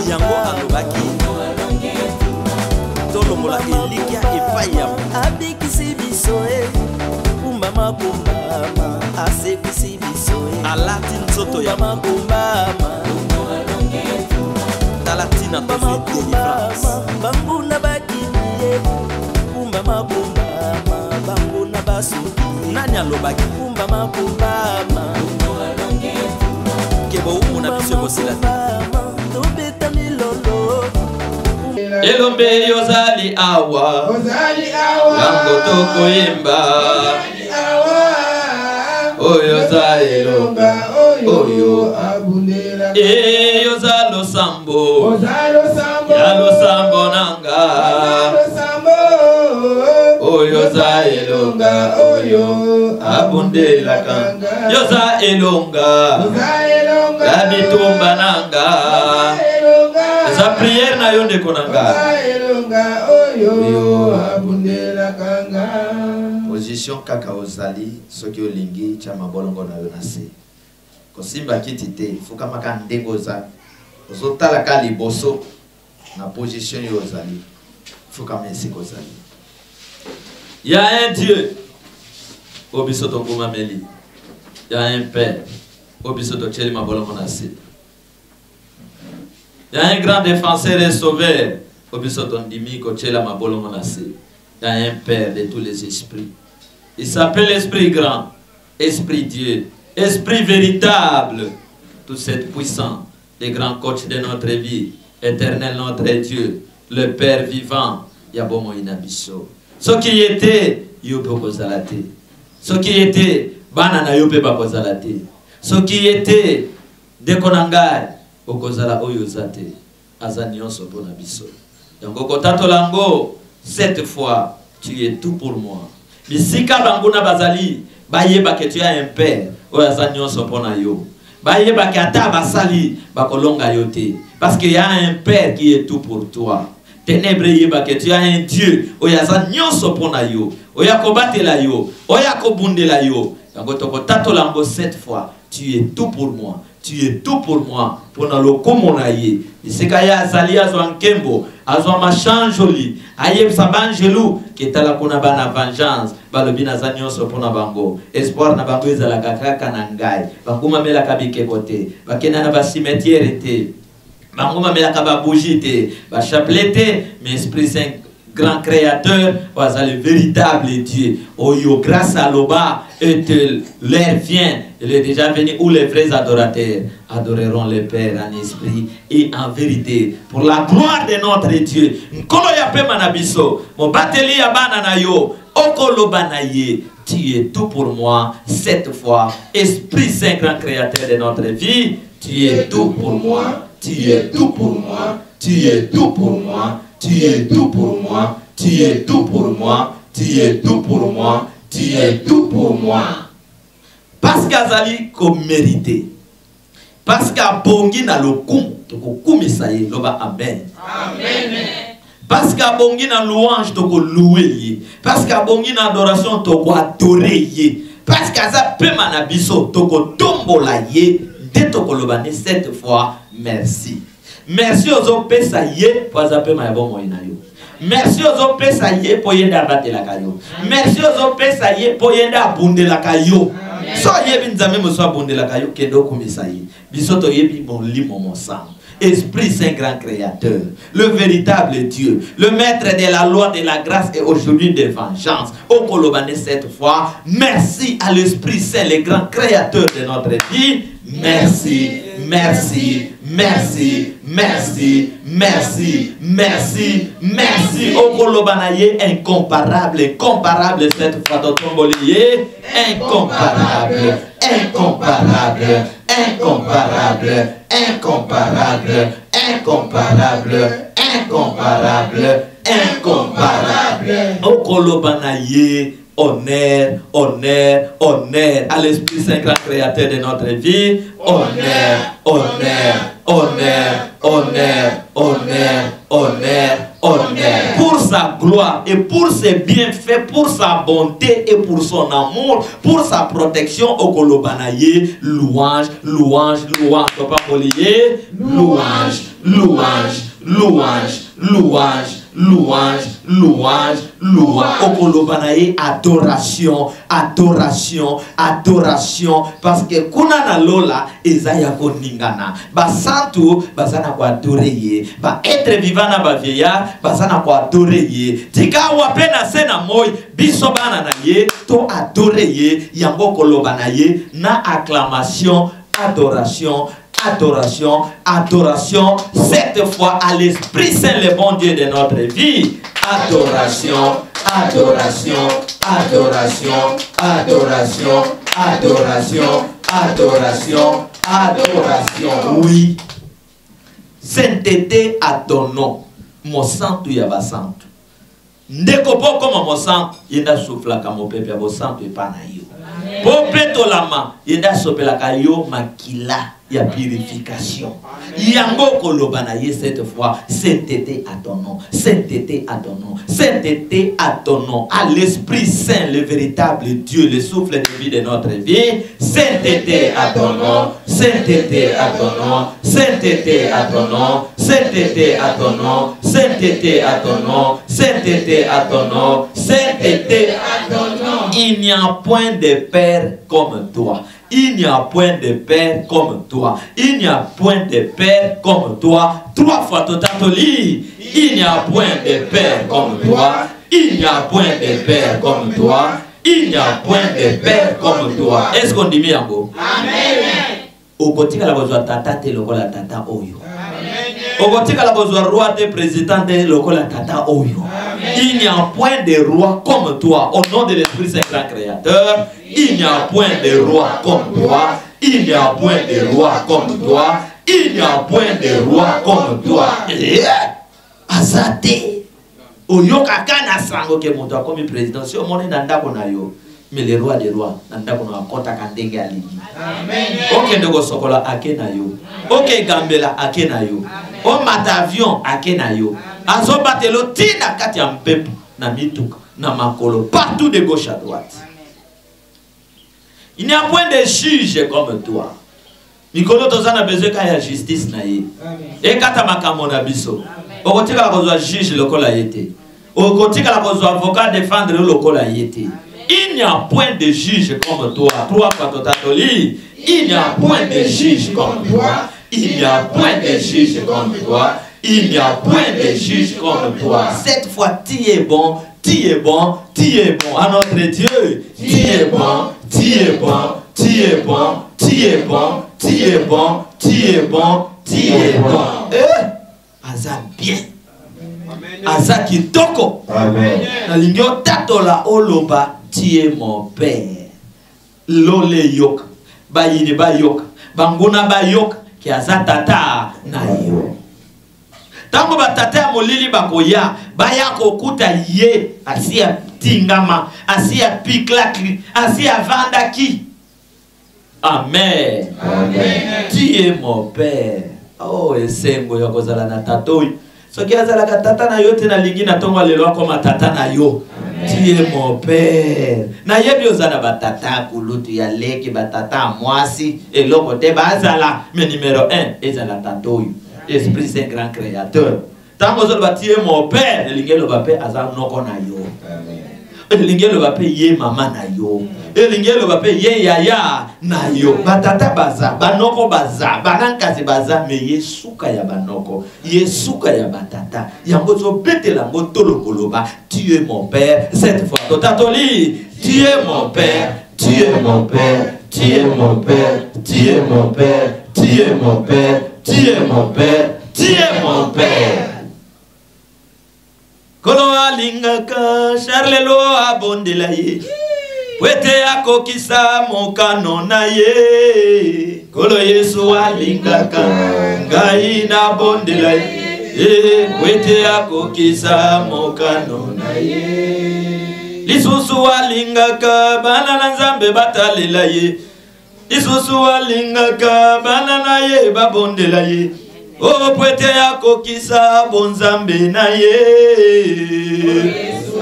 yango alobaki tolomola elikia epai ya abikisi biso kumbama kumbama asekisi biso alati nzoto ya kumbama talatina tozwi délivrance bambuna bakimiye kumbama kumbama bambuna basuki nani alobaki kumbama kumbama kebo umuna biso kosila tobeta milolo elombe yozali awa yango tokoyemba oyo za elonga oyo abundela yoza losambo ya losambo nanga oyo za elonga oyo abundela kanga yoza elonga ya bitumba nanga za prière na yo ndeko nanga oyo abundela kanga position kaka ozali soki olingi tia mabolongo na yo na se kosimba kiti te fukamaka ndenge ozali ozotalaka liboso na position yo ozali fukama esika ozali. Il y a un Dieu au biso tongomameli, il y a un Père au biso totieli mabolongo na se. Il y a un grand défenseur et sauveur au biso tondimi kotiela mabolongo na se. Il y a un Père de tous les esprits. Il s'appelle Esprit grand, Esprit Dieu, Esprit véritable, tout cette puissant, le grand coach de notre vie, éternel notre Dieu, le Père vivant, Yabomo Inabiso. Ce qui était, Yopo Kozalate. Ce qui était, Banana Yope Bakozalate. Ce qui était, Dekonangai, Okozala Oyozate, Azanion Soponabiso. Donc, Okotato Lango, cette fois, tu es tout pour moi. Bisika banguna bazali bayeba que tu as un père oyazanyo sopona yo bayeba que ata basali bakolonga yote parce qu'il y a un père qui est tout pour toi. Ténèbres yeba que tu as un Dieu oyazanyo sopona yo oyakobatela yo oyakobundela yo yango tokotato lango cette fois tu es tout pour moi. Tu es tout pour moi. Pour na lokomona ye. Bisika ya azali azwa nkembo azwa machan joli ayeb sabangelou qui est la kona bana vengeance balobi na zanyoso pona bango espoir na bango ezala kaka na ngai bakuma mela kabike kote bakena na ba cimetière te bakuma mela ka ba bougie te ba chapelet te mais esprit saint grand créateur was le véritable Dieu oyo grâce à l'oba et l'air vient il est déjà venu où les vrais adorateurs adoreront le Père en esprit et en vérité pour la gloire de notre Dieu nkolo ya pe manabiso mo bateli ya bana na yo okolo banaye tu es tout pour moi cette fois Esprit Saint grand créateur de notre vie tu es tout pour moi tu es tout pour moi tu es tout pour moi tu es tout pour moi, tu es tout pour moi, tu es tout pour moi, tu es tout pour moi. Parce qu'Azali comme mérité. Parce qu'Abongi na lokum, toko kumisaye, loba amen. Amen. Parce qu'Abongi na louange, toko louer. Parce qu'Abongi na adoration, toko adorer. Parce qu'Aza pema na biso, toko tombola ye, de toko lobane cette fois, merci. Merci aux autres pesaillés pour zapper ma bon moyen. Merci aux autres pesaillés pour y abattre la caillou. Merci aux autres pesaillés pour y abonder la caillou. Soyez bien jamais me soit abonder la caillou que do comme ça y. Bisoto yebi mon lit mon sang. Esprit Saint grand créateur, le véritable Dieu, le maître de la loi, de la grâce et aujourd'hui de vengeance. Au Kolobane cette fois, merci à l'Esprit Saint, le grand créateur de notre vie. Merci, merci, merci, merci, merci, merci, merci. Au Kolobanaye incomparable, comparable cette fois dans ton bolier, incomparable, incomparable, incomparable, incomparable, incomparable, incomparable, incomparable. Au Kolobanaye. Honneur, honneur, honneur à l'Esprit Saint grand créateur de notre vie. Honneur, honneur, honneur, honneur, honneur, honneur, honneur, pour sa gloire et pour ses bienfaits, pour sa bonté et pour son amour, pour sa protection au Kolobanaye, louange, louange, louange, papa Polié, louange, louange, louange, louange, louange, louange, louange, au Kolobanaye, adoration, adoration, adoration, parce que Kunana Lola, Ezaya Koningana, Basantu, Basana kwa adoreye, ba être vivant na ba vieillard, Basana kwa adoreye, Tika wapena sena moy, Bisobana na ye, to adoreye, Yango Kolobanaye, na acclamation, adoration, adoration, adoration, cette fois à l'Esprit Saint, le bon Dieu de notre vie. Adoration, adoration, adoration, adoration, adoration, adoration, adoration. Oui. Sainteté à ton nom. Mon santo yaba santo. Ndeko comme mon santo, yenda souffla kamo pepe abo santo et pas na yo. Popeto lama, yenda sopela kayo makila. Il y a purification. Yango Kolobanaye cette fois, sainteté à ton nom, sainteté à ton nom, sainteté à ton nom, à l'Esprit Saint, le véritable Dieu, le souffle de vie de notre vie, sainteté à ton nom, sainteté à ton nom, sainteté à ton nom, sainteté à ton nom, sainteté à ton nom, sainteté à ton nom, sainteté à ton nom. Il n'y a point de Père comme toi. Il n'y a point de Père comme toi. Il n'y a point de Père comme toi. 3 fois totatoli. Il n'y a point de Père comme toi. Il n'y a point de Père comme toi. Il n'y a point de Père comme toi. Est-ce qu'on dit miango? Amen. Okotika la besoin tata te lokola tata oyo. Okotika la besoin roi te président te lokola tata oyo. Il n'y a point de roi comme toi. Au nom de l'Esprit Saint grand Créateur. Il n'y a point de roi comme toi. Il n'y a point de roi comme toi. Il n'y a point de roi comme toi. Azate. Oyoka kana sango ke moto comme président. Si au monde nanda kona yo. Mais le roi des rois nanda kona kota kandenge alini. Amen. Ok ndego sokola akena yo. Ok gambela akena yo. O matavion akena yo. Azo batelo tina kati ya mpepu na mituka na makolo partout de gauche à droite. Il n'y a point de juge comme toi. Mikolo tozana besoin kaya justice na ye. Et kata makamo na biso. Okotika la kozwa juge lokola yete. Okotika la kozwa avocat défendre lokola yete. Il n'y a point de juge comme toi. 3 fois totatoli. Il n'y a point de juge comme toi. Il n'y a point de juge comme toi. Il n'y a point de juge comme toi. Cette fois, tu es bon, tu es bon, tu es bon. À notre Dieu, tu es bon, tu es bon, tu es bon, tu es bon, tu es bon, tu es bon, tu es bon. Aza bien. Aza kitoko. Amen. Nalingyo tatola oloba, tu es mon père. Lole yoka, bayini ba yoka, banguna ba yoka, ki aza tata na yo. Tango batata ya molili bakoya baya kokuta ye asia tingama asia piklaki asia vandaki. Amen. Amen. Tu es mon père. Oh esengo ya kozala na tatoi. Soki azala ka tata na yo te na lingi na tongo lelo koma tata na yo. Tu es mon père. Na yebi ozana batata kulutu ya leki batata mwasi eloko te bazala mais numéro 1 ezala tatoi. Esprit Saint grand créateur. Tant que vous êtes mon père, le lingelo va payer azar noko na yo. Le lingelo va payer maman na yo. Le lingelo va payer yaya na yo. Batata baza, banoko baza, banankazi baza, mais yesuka ya banoko, yesuka ya batata. Yango zo bete la ngotolo koloba. Tu es mon père. Cette fois, totatoli. Tu es mon père. Tu es mon père. Tu es mon père. Tu es mon père. Tu es mon père. Tu es mon père, tu es mon père. Kolo alingaka, charlelo abondela ye. Wete akokisa mokano na ye. Kolo Yesu alingaka, ngai na bondela ye. Wete akokisa mokano na ye. Lisusu alingaka, bana na Nzambe batalela ye. Isusu alingaka banana ye babondela ye. O pwete ya kokisa bonzambe na ye.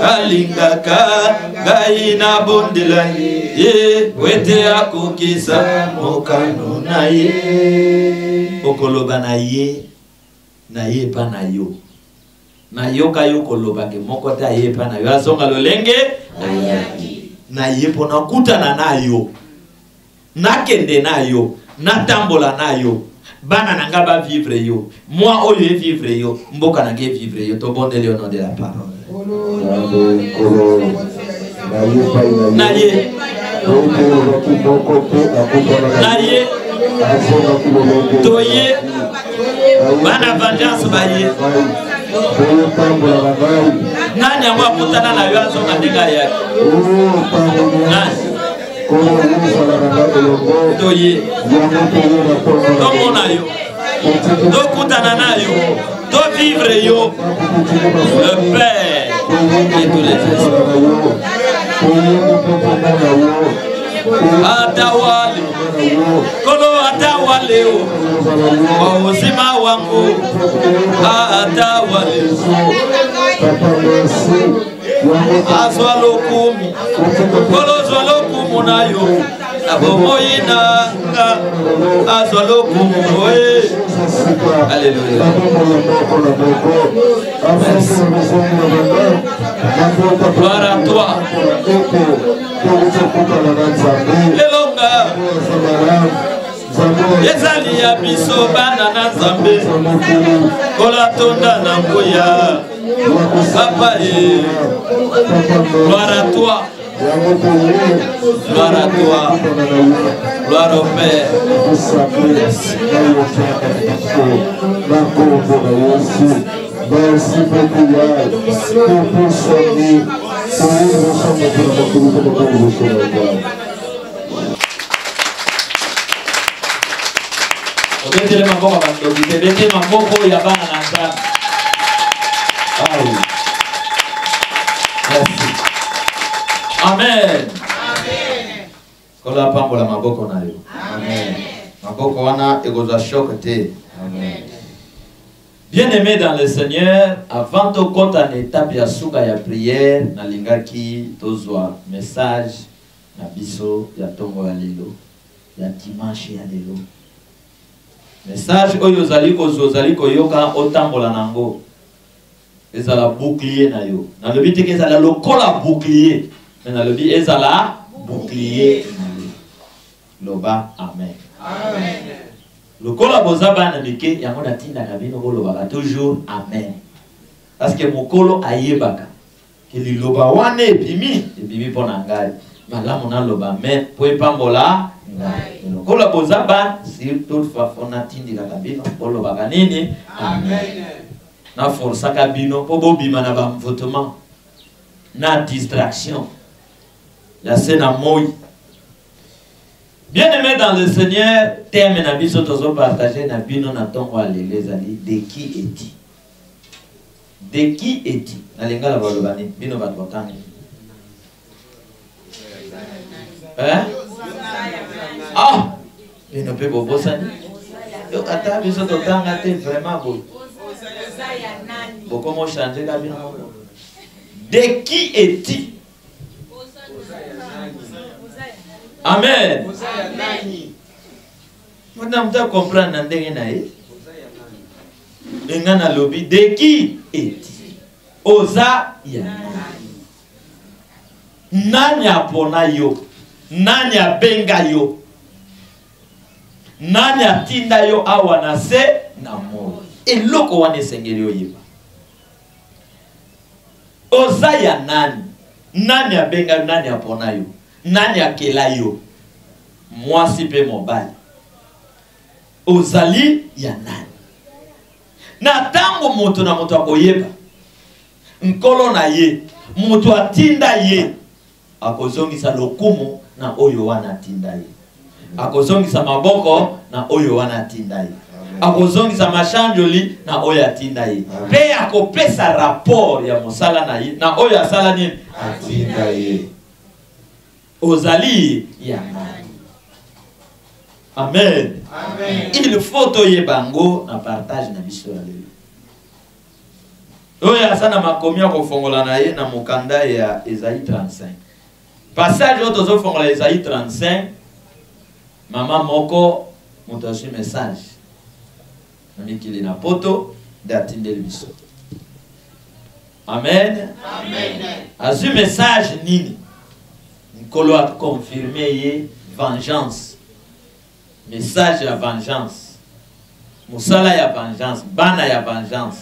Alingaka gai na bondela ye. Pwete ya kokisa mokano na ye. Okoloba na ye. Na ye pa na yo. Na yo kayo koloba ke moko ta ye pa na yo. Asonga lolenge. Na ye pona kutana na yo. Na kende na yo. Na tambola na yo. Bana nanga ba vivre yo. Moi au lieu vivre yo. Mboka nanga vivre yo. To bonde le nom de la parole. Na ye. Na ye. Toye. Bana vengeance ba ye. Nani amwa kutana na yo azonga ndega yake. Nani. Toye. Tomona yo. Do kutana na yo. Do vivre yo. Le Père et tous les esprits. Atawale. Kolo atawale o. Wauzima wangu. Atawale. Azwalo kumi. Kolo zwalo kumu na yo. Abomoyina. Azwalo kumu. Alléluia. Gloire à toi. Elonga. Ezali ya biso bana na Nzambe. Kola tonda na ngoya. Papa ye. Gloire à toi. Gloire à toi. Gloire au Père. Merci beaucoup, Obetele maboko bandoki, tebete maboko ya bana na Nzambe. Ah oui. Merci. Amen. Kola pambola maboko na yo. Amen. Maboko wana egoza shock te. Amen. Bien-aimé dans le Seigneur, avant de compter en étape ya suka ya prière, na lingaki tozwa message na biso ya tongo ya lelo, ya dimanche ya lelo. Message oyo zali koyoka otambola nango. Ezala bouclier na yo. Na lobi te ke ezala lokola bouclier. Mais na lobi ezala bouclier. Loba amen. Amen. Lokola boza na mike yango na tinda kabino koloba toujours amen. Parce que mokolo ayebaka. Ke liloba wane epimi pona ngai. Malamu na loba amen po epambola ngai. Lokola boza bana si toutefois fona tindika kabino koloba kanini amen. Na força kabino po bobima na bamvotement. Na distraction. Ya sena moi. Bien-aimé dans le Seigneur, thème na biso tozo partager na bino na tongo alele zali de qui est-il? De qui est-il? Na lingala balobani bino batotani. Hein? Ah, bino pe bobosani. Yo ata biso totanga te vraiment beau. Comment changer la bino? De qui est-il? Amen. Madame, tu comprends n'andenge nae? Engana lobi de qui est-il? Oza ya nani apona yo? Nani abenga yo? Nani atinda yo awa na se na mo? Eloko wane sengeli oyiba. Oza ya nani? Nani abenga nani apona yo? Nani akela yo? Mwasi pe mobali. Ozali ya nani? Na tango moto na moto akoyeba. Nkolo na ye. Moto atinda ye. Akozongisa lokumu na oyo wana atinda ye. Akozongisa maboko na oyo wana atinda ye. Akozongisa mashanjoli na oyo atinda ye. Pe akopesa rapport ya mosala na ye. Na oyo asala ni atinda ye. Ozali ya nani? Amen. Amen. Il faut toye bango na partage na biso ya lelo. Oya sana makomia ko fongola na ye na mokanda ya Esaïe 35. Passage auto zo fongola Esaïe 35. Mama moko motashi message. Na mikili na poto datindeli biso. Amen. Amen. Azu message nini? Nkolo a confirmé ye vengeance. Message ya vengeance. Musala ya vengeance. Bana ya vengeance.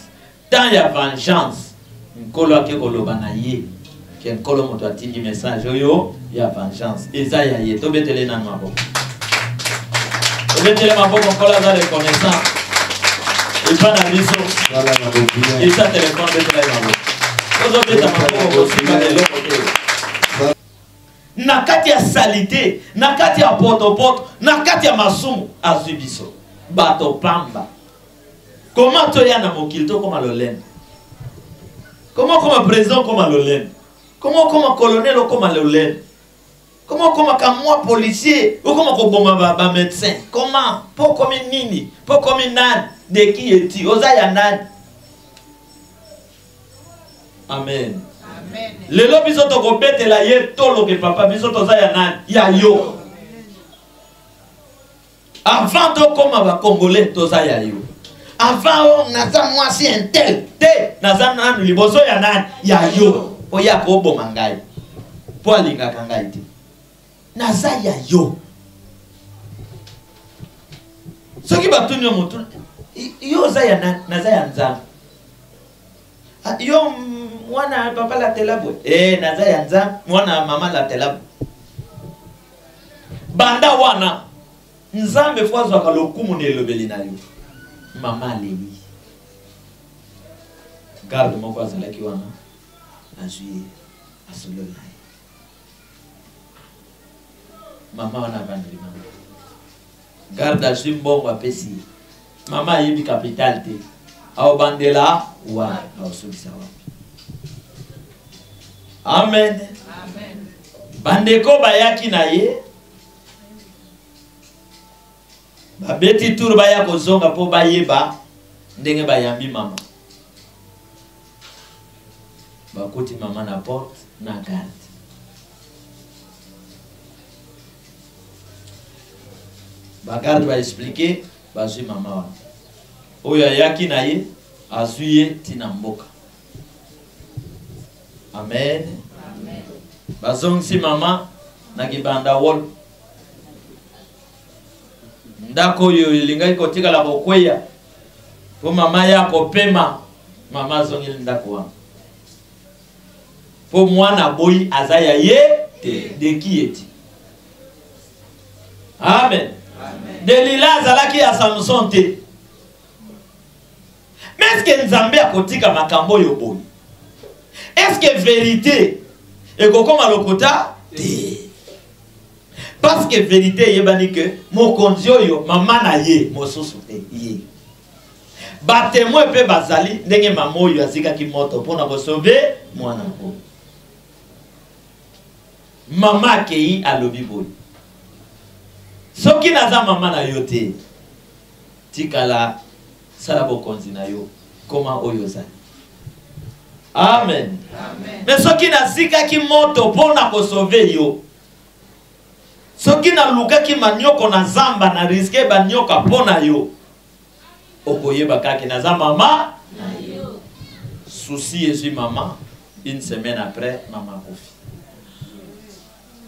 Tant ya vengeance. Nkolo a koloba na ye. Ke nkolo moto atindi message oyo ya vengeance. Eza ya ye. Tobetele na maboko. Tobetele maboko nkolo za reconnaissant. Et pas na biso. Et ça téléphone betele maboko. Tobetele maboko kosika lelo kote. Nakati ya salite, nakati ya poto, nakati ya masumu azubiso. Bato pamba. Comment tu es dans mon kilto comme l'olène? Comment comme président comme l'olène? Comment comme colonel comme l'olène? Comment comme moi policier ou comment comme médecin? Comment? Pour comme nini? Pour comme nan? De qui est-il? Osaya nan? Amen. Lelo biso to ko betela ye tolo ke papa biso to za ya nan ya yo. Avant to koma ba congolais to za ya yo. Avant on naza mwasi intel te naza nanu liboso ya nan ya yo. Oya ko bo mangai. Po alinga kangai te. Naza ya yo. Soki batunyo mutu yo za ya nan naza ya nza. Yo mwana papa la telabo naza ya nza mwana mama la telabo banda wana nzambe fwazo akalokumu nelobeli na yo mama leli garde moko azalaki wana azwi asolola mama wana bandeli mama garde azwi mbongo apesi mama ayebi capital te au bandela wa au sokisa wa. Amen. Amen. Bandeko bayaki na ye. Babeti tour baya kozonga po bayeba ndenge bayambi mama. Bakoti mama na porte na garde. Bagarde ba expliquer bazui mama wa. Oya yaki na ye azuye tina mboka. Amen. Amen. Bazong si mama na kibanda wol. Ndako yo ilingai kotika la bokweya. Po mama yako pema mama zongi ndako wa. Po mwana boy azaya ye te de qui est. Amen. Amen. Delila zalaki ya Samson te. Mais est-ce que Nzambe akotika makambo yo boy? Est-ce que vérité et comme à l'okota? Parce que vérité yebani que mon konzio yo mama na ye mosusu te ye. Ba témoin pe bazali ndenge mamo yo azika ki moto pona ko sauver mwana ko. Mama kei alobi boy. Soki naza mama na yo te. Tikala sala bokonzi na yo koma oyo za. Amen. Amen. Mais ce qui n'a zika ki moto pona ko sauver yo. Ce qui n'a luka ki manyoko na zamba na risque ba nyoka pona yo. Okoyeba kaki na za mama na yo. Souci et maman une semaine après maman kofi.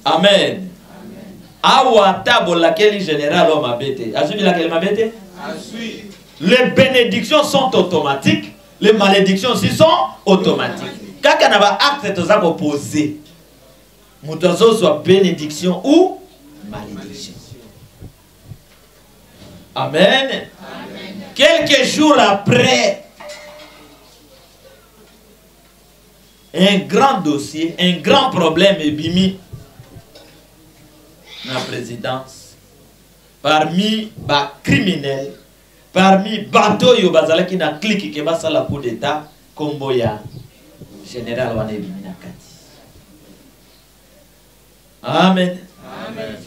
Amen. Amen. Awa tabo laquelle général homme abete. Azumi laquelle mabete? Azui. Les bénédictions sont automatiques. Les malédictions aussi sont automatiques. Quand on a un acte de ça opposé, nous soit bénédiction ou malédiction. Amen. Amen. Quelques jours après, un grand dossier, un grand problème est bimi dans la présidence. Parmi les criminels, parmi bateau yo bazala ki na clique ke basa la coup d'état kombo ya général wana ebimi na kati. Amen. Amen.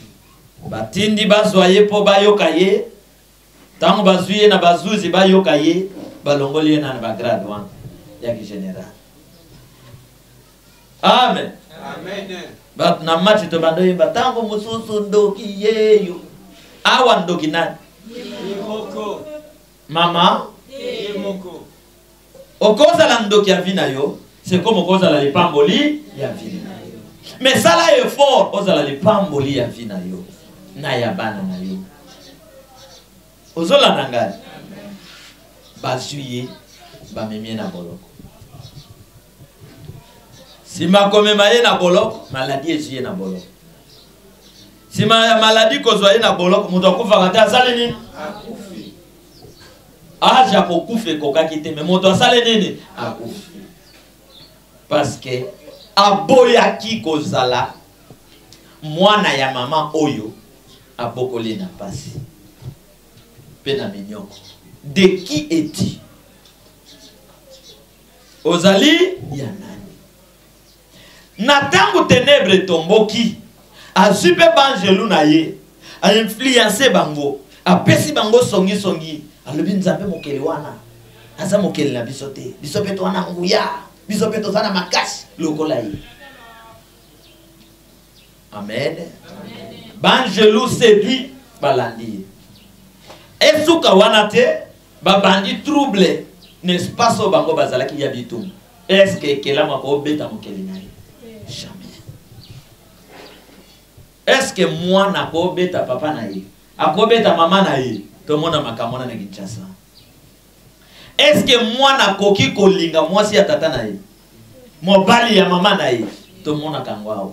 batindi bazwaye po bayokaye tango bazuye na bazuzi bayokaye balongoli na bagrade wana ya general. Amen. Amen. Bat na mati to bandoye batango mususu ndoki yeyo awa ndoki nani mama okoza la ndoki ya vina yo c'est comme okoza la lipamboli ya vina yo mais ça là est fort oza la lipamboli ya vina yo na ya bana na yo ozola nangani bazuye bamemie na boloko sima komema ye na boloko maladie ezuye na boloko sima ya maladie kozwa ye na boloko moto akufaka te asali nini akufi aja kokufe kokaki te mais moto asali nini akufi parce que aboyaki kozala mwana ya mama oyo abokoli na pasi pe na minyoko. De qui es-tu? Ozali ya nani? Na tango ténèbre tomboki azupe banjelu na ye a influencer bango apesi bango songi songi alobi nzambe mokeli wana asa mokeli na biso te biso pe to wana nguya biso pe to zana makasi lokola ye. Amen. Banjelu séduit balandi esuka wana te babandi trouble n'est-ce pas so bango bazalaki ya bitum. Est-ce que kela mako beta mokeli na ye? Jamais. Est-ce que moi na ko beta papa na ye akobeta mama na ye to mona makamona na Kinshasa? Est-ce que moi na koki kolinga mwasi ya tata na ye mobali ya mama na ye to mona kangwawa?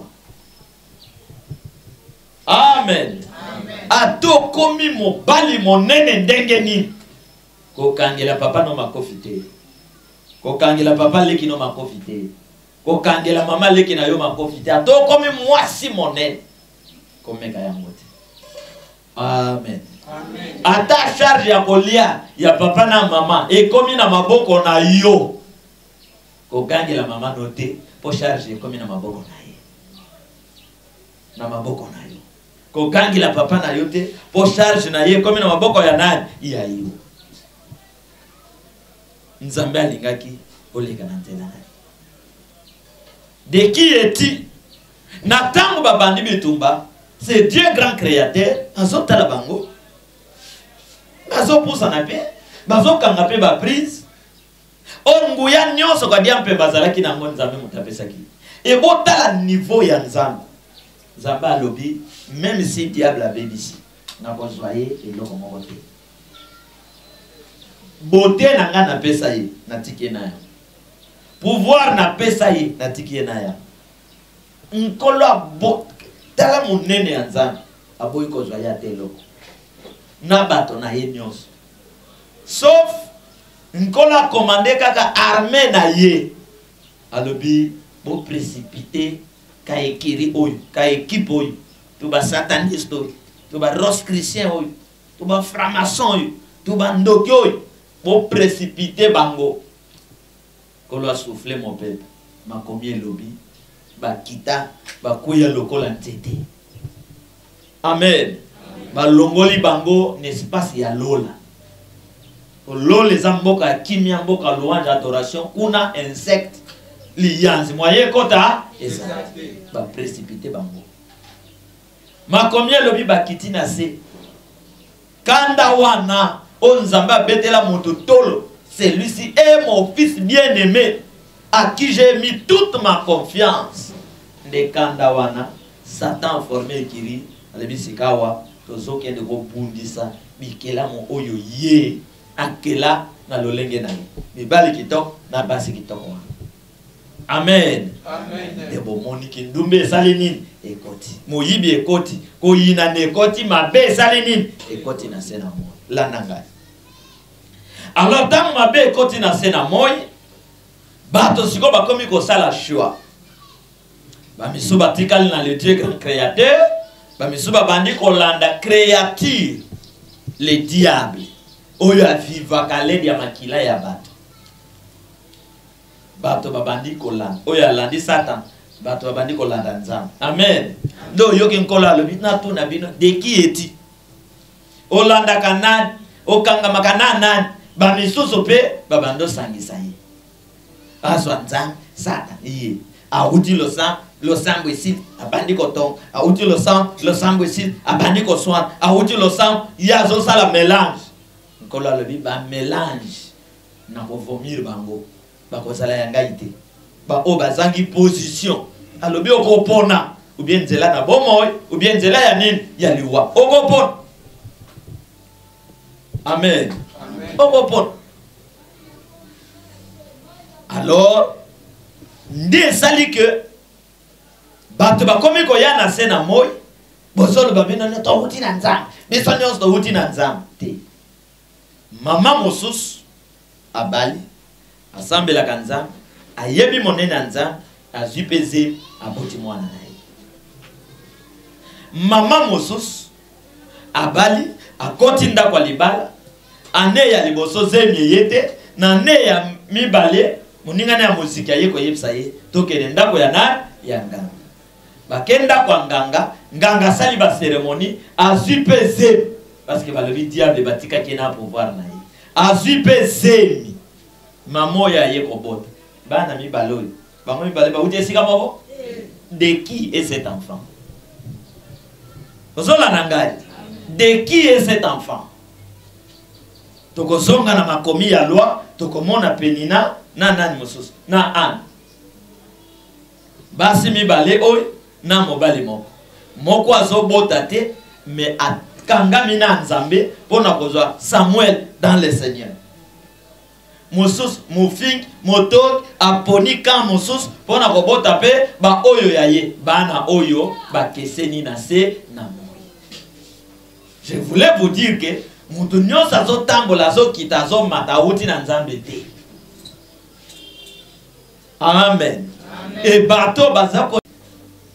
Amen. Ato komi mobali monene ndenge ni kokangela papa no makofite kokangela papa leki no makofite kokangela mama leki na yo makofite ato komi mwasi monene komeka yango te. Amen. Amen. Ata charge ya kolia ya papa na mama ekomi na maboko na yo kokangela mama no te po charge ekomi na maboko na ye na maboko na yo kokangela papa na yo te po charge na ye ekomi na maboko ya nani ya yo. Nzambe alingaki oleka na nzela na de qui es-tu? Na tango babandi bitumba c'est Dieu grand créateur azotala bango bazopusa na pe bazokanga pe ba prise onguya nyonso kwa dia mpe bazalaki na ngo Nzambe mutapesaki et botala niveau ya Nzambe. Nzambe alobi même si diable avait dit na kozwaye eloko moko te beauté na nga na pesa ye na tiki na ya pouvoir na pesa ye na tiki na ya nkolo bo tala munene ya Nzambe aboyi kozwa ya te eloko na bato na ye nyonso sauf nkolo commandé kaka armée na ye alobi bo précipiter ka ekiri oyo ka équipe oyo to ba sataniste oyo to ba rosicrucien oyo to ba franc-maçon oyo to ba ndoki oyo bo précipiter bango kolo a soufflé mon peuple makomi elobi bakita bakuya lokola nzete. Amen. Balongoli bango n'espace ya lola lola eza mboka kimia mboka louange adoration kuna insecte lianzi moye kota eza ba précipiter bango makomi elobi bakiti na se kanda wana o Nzambe abetela moto tolo, celui-ci est mon fils bien-aimé à qui j'ai mis toute ma confiance. De kanda wana Satan formé kiri alebisikawa tozoki de ko bundisa bikela mo oyo ye akela na lolenge na mibali kitoko na basi kitoko. Amen. Amen. De bo moniki ndumbe salinini ekoti moyibi ekoti ko yina ne ekoti mabe salinini ekoti na sena mo la nanga. Alors tant mabe ekoti na sena moy bato siko bakomi ko sala choix ba misuba tikali na le Dieu grand créateur ba misuba bandi ko landa créature le diable oyo aviva kaledi ya makila ya bato bato babandi ko landa oyo alandi Satan bato bandi ko landa nzambe. Amen. Do yoki nkola lobi na tu na bino de qui eti. Olanda kanan, okanga makananan, ba misusu pe babando sangisa yi. Aswa nzambe sata iye. Auti lo sang ici, abandi ko tong, auti lo sang ici, abandi ko soin, auti lo sang, yazo sala mélange. Nkola lobi ba mélange na ko vomir bango. Ba ko sala yanga ite. Ba o bazangi position. Alobi okopona ou bien nzela na bomoy ou bien nzela ya nini ya liwa. Okopona. Amen. Amen. Okopona. Alors nde sali que bato ba komi ko ya na sena moy bosolo ba bino to huti na nzam biso nyos to huti na nzam te mama mosus abali asambela kanzam ayebi monene nzam azipeze aboti mwana naye mama mosus abali akoti nda kwa libala ane ya liboso zemye yete na ne ya mibale muningana ya muziki ayeko yebisa ye tokele ndako ya na ya nganga bakenda kwa nganga sali ba cérémonie azipeze parce que balobi diable batika kena pouvoir na ye azipeze mamo ya yeko bota bana mibalo bango mibale ba uti sika moko de qui est cet enfant ozola nangai de qui est cet enfant tokozonga na makomi ya loi tokomona penina na nani mosusu na an basi mibale oy na mobali moko azobota te mais akangami na nzambe pona kozwa Samuel dans le Seigneur mosusu mofing motok aponi kan mosusu pona kobota pe ba oyo ya ye bana oyo bakeseni na se na moi. Je voulais vous dire que mutu nyonso azotambola azokita azomata awuti na nzambe te. Amen. Amen. Et bateau bazako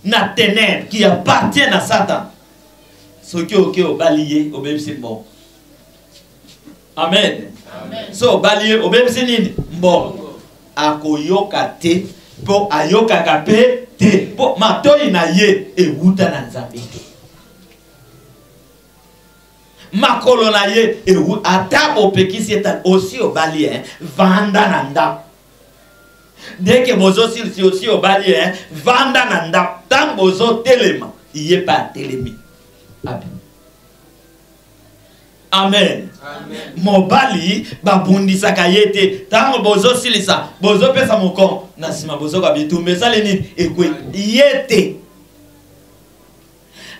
na ténèbres qui appartient à Satan. Ce qui est au balier, au même c'est bon. Amen. Amen. So balier, au même c'est nini bon. Akoyoka te, po ayoka kape te, po matoi na ye e wuta na nzambe te. Makolo na ye e wuta ata opekisi etan aussi au balier, vanda nanda. Dès que bozo si aussi au balier, vanda nanda, tant bozo telema, il est pas telemi. Amen. Amen. Amen. Mobali babundi sakayete, tant bozo silisa, bozo pesa mokon, nasima bozo kabitu, mais ça les ekwe yete.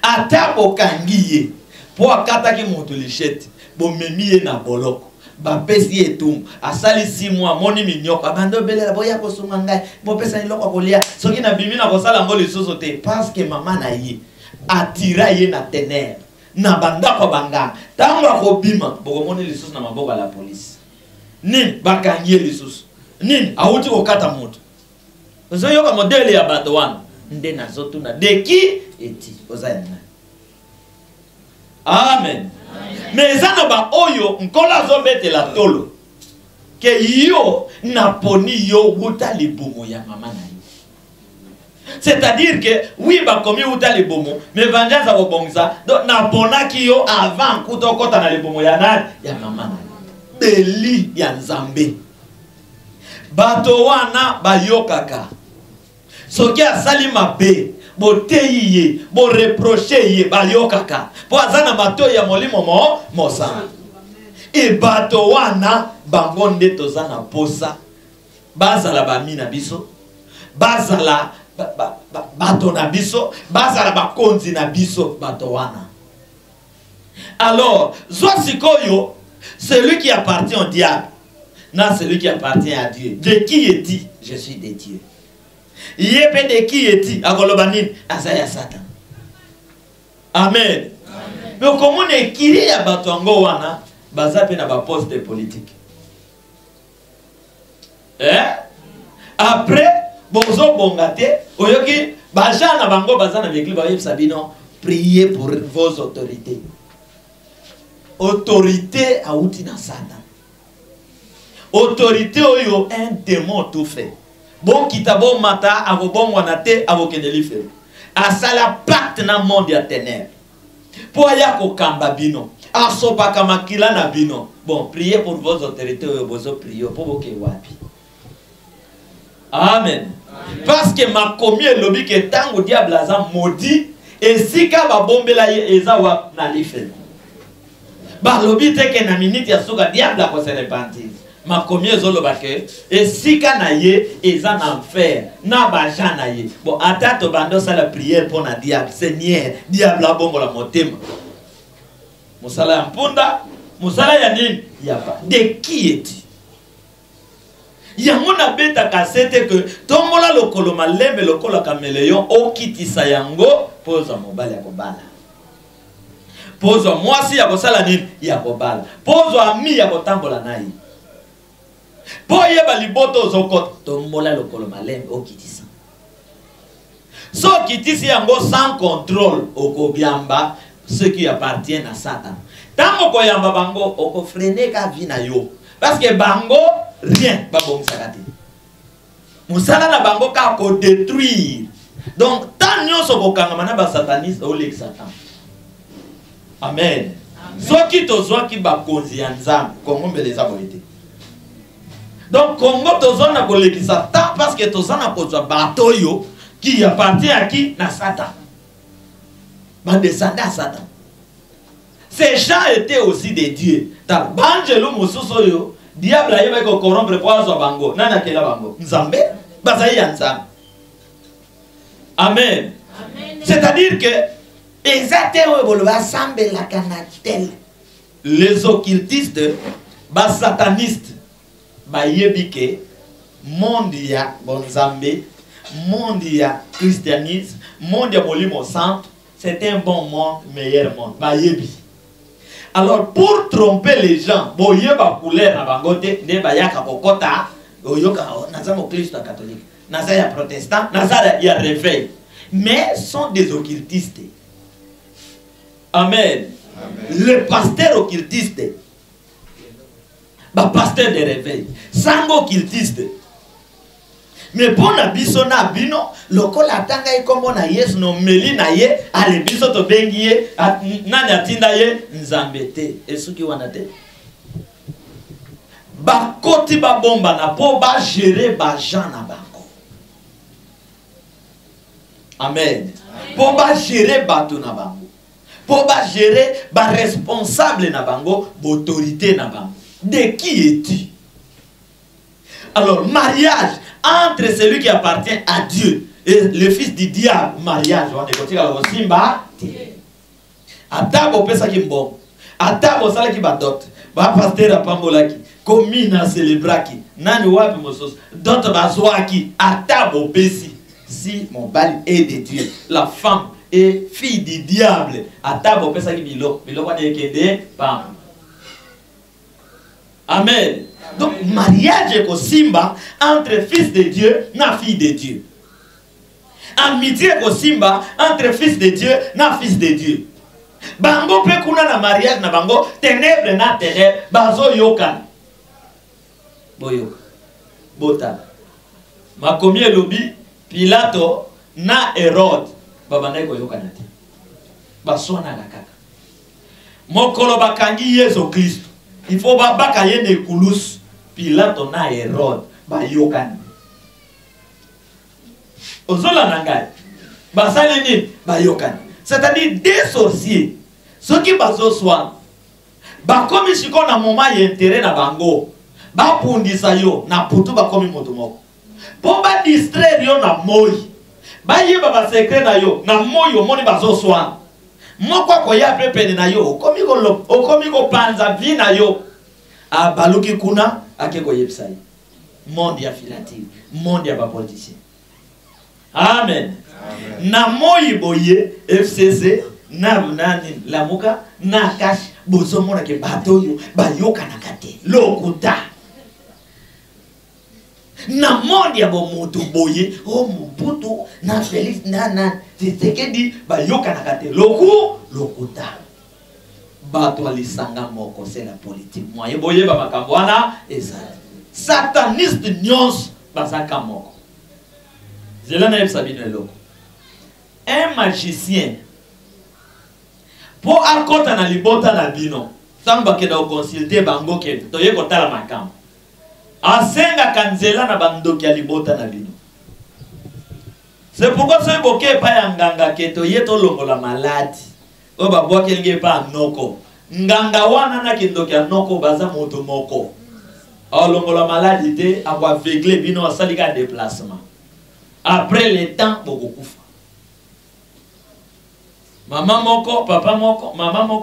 Ata bokangiye, po akata ki montolichette, bo memiye na boloko. Ba pesi etum asali 6 mois moni minyoko abando belela boya ko sunga ngai mo pesa ni loko kolia soki na bimi na kosala ngo lisusu te parce que mama na ye atira ye na ténèbres na banda ko banga tango ko bima boko moni lisusu na maboko la police nini bakangie lisusu nini auti ko kata moto ozo yoka modele ya bato wana nde na zotu na de qui eti ozayana. Amen. Mais ça n'a pas oyo nkola zobete la tolo ke yo na poni yo wuta libomo ya mama na yo. C'est-à-dire que oui ba komi wuta libomo mais vengeance a obongza donc na pona ki yo avant kuto kota na libomo ya nani ya mama na yo. Beli ya nzambe bato wana bayokaka soki asali mabe boteyiye bo reprocher ye bayokaka po azana bato ya molimo mosa e bato wana bango nde tozana posa bazala bamina biso bazala bato na biso bazala bakonzi na biso bato wana. Alors zwa sikoyo celui qui appartient au diable na celui qui appartient à Dieu. De qui est-il? Je suis de Dieu. Yépe de qui est-il? Agolobanine, Azaya Satan. Amen. Amen. Mais comment on est kiri ya batongo wana bazape na ba poste politique. Après bozo bongate oyoki bajana bango bazana bekli ba yeb sabino priez pour vos autorités. Autorité auti na Satan. Autorité oyo un démon tout fait. bon kita bon mata avo bon wanate avo kenelife asala pacte na monde ya ténèbres pour ya ko kamba bino asopa kama kila na bino. Bon, priez pour vos autorités bozo priez pour vos wapi. Amen. Parce que ma commis lobby que tango diable aza maudit et si ka ba bombela ye eza wa na life. Ba lobby te ke na minute ya suka diable ko se repentir. Ma commis zolo ba ke et si ka na ye eza na enfer na ba jana ye. Bon, atato bando sa la prière pour na diable. Seigneur, diable a bongo la motema. Musala ya mpunda, musala ya nini? Yapa. De qui est-il? Yango na beta kasete que tombola lokolo malembe lokolo kameleon okitisa yango poza mobali ya kobala. Poza mwasi ya kosala nini? Ya kobala. Poza ami ya kotambola nayi. Boye baliboto zoko tombola lokolo malembe okitisa. So kitisi yango sans contrôle okobiamba ceux qui appartiennent à Satan. Tango koyamba bango oko freiner ka vina yo. Parce que bango rien ba bon sakati. Musala na bango ka ko détruire. Donc tant nyonso ko kanga mana ba sataniste o lek Satan. Amen. Soki tozwa ki ba konzi ya nzambe kongo mbeleza boite. Donc kongo tozona ko lek Satan parce que tozana kozwa bato yo qui appartient à qui? Na Satan. Ba descendant à Satan. Ces gens étaient aussi des dieux. Ta banjelo mususo yo diable ayeba ko corrompre poazo bango. Nana kela bango. Nzambe bazayi ya nzambe. Amen. C'est-à-dire que exacte obolwa sambe la canatel. Les occultistes, bas satanistes, ba yebike monde ya bonzambe, monde ya christianisme, monde ya molimo centre, c'est un bon monde, meilleur monde. Ba yebi. Alors pour tromper les gens, boye ba couleur na bangote ne ba yaka kokota, oyoka nazamo Christ catholique, nazaya protestant, nazaya ya réveil. Mais sont des occultistes. Amen. Amen. Le pasteur occultiste, bah pasteur de réveil, sango occultiste. Mais pour na biso na bino, lokola tanga ikombo na Yesu no meli na ye, ale biso to bengi ye, nani atinda ye nzambete. Esuki wana te. Ba koti ba bomba na po ba gérer ba gens na bango. Amen. Pour ba gérer bato na bango. Pour ba gérer ba responsable na bango, autorité na bango. De qui es-tu? Alors mariage entre celui qui appartient à Dieu et le fils du diable, mariage on est côté à simba. Atabo pesa ki mbongo. Atabo sala ki badot. Ba pasteur apambolaki. Komina celebraki. Nani wapi mosos. Dot bazwaki. Atabo pesi. Si mon bal est de Dieu, la femme est fille du diable. Atabo pesa ki bilo. Bilo kwa de kende pam. Amen. Donc mariage est simba entre fils de Dieu na fille de Dieu. Amitié est simba entre fils de Dieu na fils de Dieu. Bango pe kuna na mariage na bango ténèbres na ténèbres bazo yokan. Boyo. Bota. Makomi elobi Pilato na Hérode babandai ko yokana te. Basona la kaka. Mokolo bakangi Yesu Kristo. Il faut babaka yene kulus Pilato na Hérode ba yokani. Ozola nangai. Basale ni ba yokani. C'est-à-dire des sorciers. Ceux qui bazo soin. Ba komi shiko na moma ye intérêt na bango. Ba pundisa yo na putu ba komi moto moko. Pour ba distraire yo na moi. Ba yeba ba secret na yo na moi yo moni bazo soin. Moko ko ya pepe na yo okomi ko panza vi na yo a baluki kuna akeko yebsai monde ya filative monde ya ba politicien. Amen. Amen. Na moi boye FCC na nani lamuka na cash bozo mona ke bato yo ba yoka na kate lokuta na monde ya bo moto boye o mubutu na Felix na Tshisekedi ba yoka na kate lokuta bato alisanga moko c'est la politique moye boye ba makambo wana eza sataniste nyons bazaka moko Un magicien, pour akota na libota na bino, samba ke da consulter bango ke toye kotala makam. Asenga kanzela na bandoki ya libota na bino. C'est pourquoi ce boke pa ya nganga ke toye to longola maladi. O ba boke nge pa noko. Nganga wana na kindoki ya noko baza moto moko. O longola maladi te akwa vegle bino asalika déplacement. Après le temps boko kufa. Maman moko, papa moko,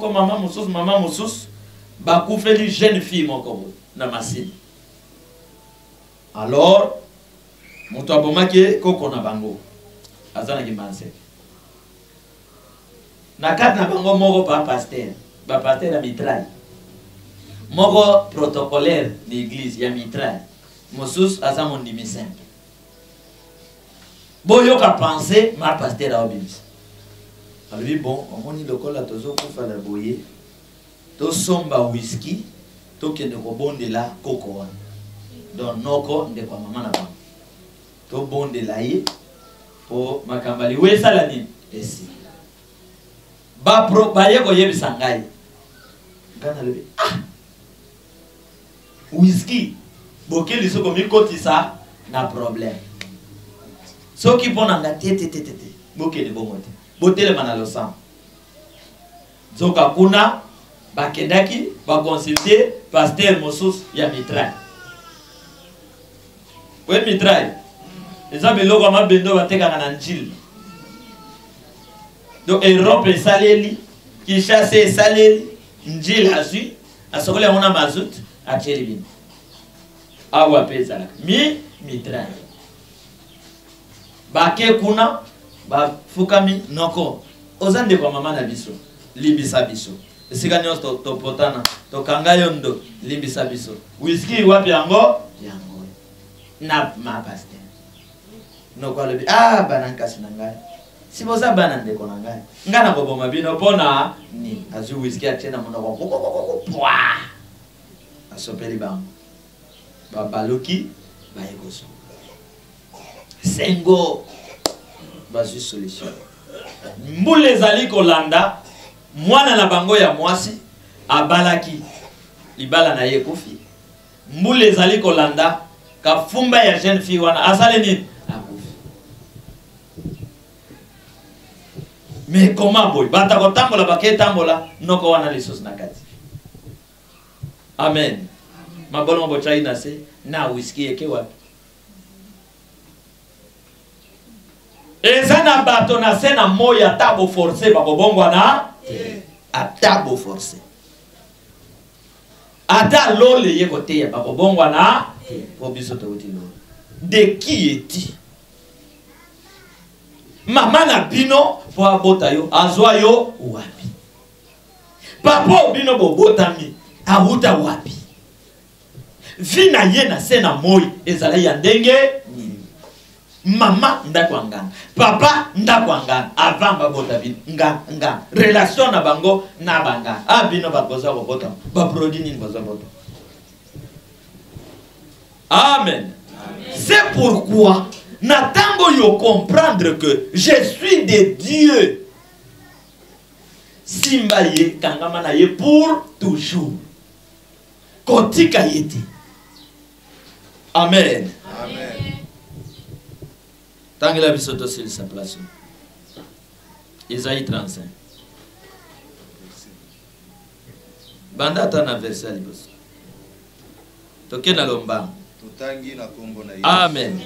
maman moussus, bakufeli jeune fille moko na masini. Alors, moto abomaki koko na bango. Azana ki manse. Na kat na bango moko pa pasteur, ba pasteur ya mitraille. Moko protocolaire d'église ya mitraille. Moussus aza mondimi simple. Boyo ka penser ma pasteur a obéi. Alors bon, on moni le col à tozo pour faire la boyer. To somba whisky, to kende ko bonde la coco. Donc noko de kwa mama na ba. To bonde la ye po makambali we sala ni esi. Ba pro ba ye ko yebi sangai. Kana le ah. Whisky. Boke li so ko mi kotisa na problème. So ki pona nga tete. Boke de bongote. Botele manalo sang. Zoka kuna bakedaki ba consulter pasteur mosus ya mitraille. We mitraille. Eza biloko ma bendo bateka na njil. Donc Europe saleli, Kinshasa saleli, njil asu, asokola mona mazut a cheribin. Awa pesa la. Mitraille. Bake kuna ba fukami noko ozande kwa mama na biso libisa biso esika nyonso to potana to kanga yondo libisa biso whisky wapi yango na ma pasteur noko lebi ah bananka sinangai siboza bana ndeko nangai ngana bobo mabino pona ni azu whisky atena monoko pwa asopeli bango babaloki bayekoso sengo bazu solution. Mbule zali kolanda mwana na bango ya mwasi abalaki libala na ye kufi. Mbule zali kolanda kafumba ya jeune fille wana asale nini akufi. Mais comment boy bata ko tambola bake tambola noko wana lisos na kati. Amen. Mabolo mbo chaina se na whisky yake wapi. Ezana bato na sena moya tabo forcé bakobongwa na atabo forcé. Ata lole yeko teya bakobongwa na obiso to utilo. De qui est-il? Mama na bino po abota yo azwa yo wapi? Papa bino bobotami ahuta wapi? Vina ye na sena moyi ezala ya ndenge mama ndakwangana papa ndakwangana avant babota bin nga relation na bango na banga abino bakoza kobota ba produit nini baza bota. Amen. C'est pourquoi natango yo comprendre que je suis de Dieu simba ye kangama na ye pour toujours kotika yeti. Amen. Amen. Tant que la vie s'il sa place. Isaïe 35. Banda tana verset libos. Toke na lomba. Amen.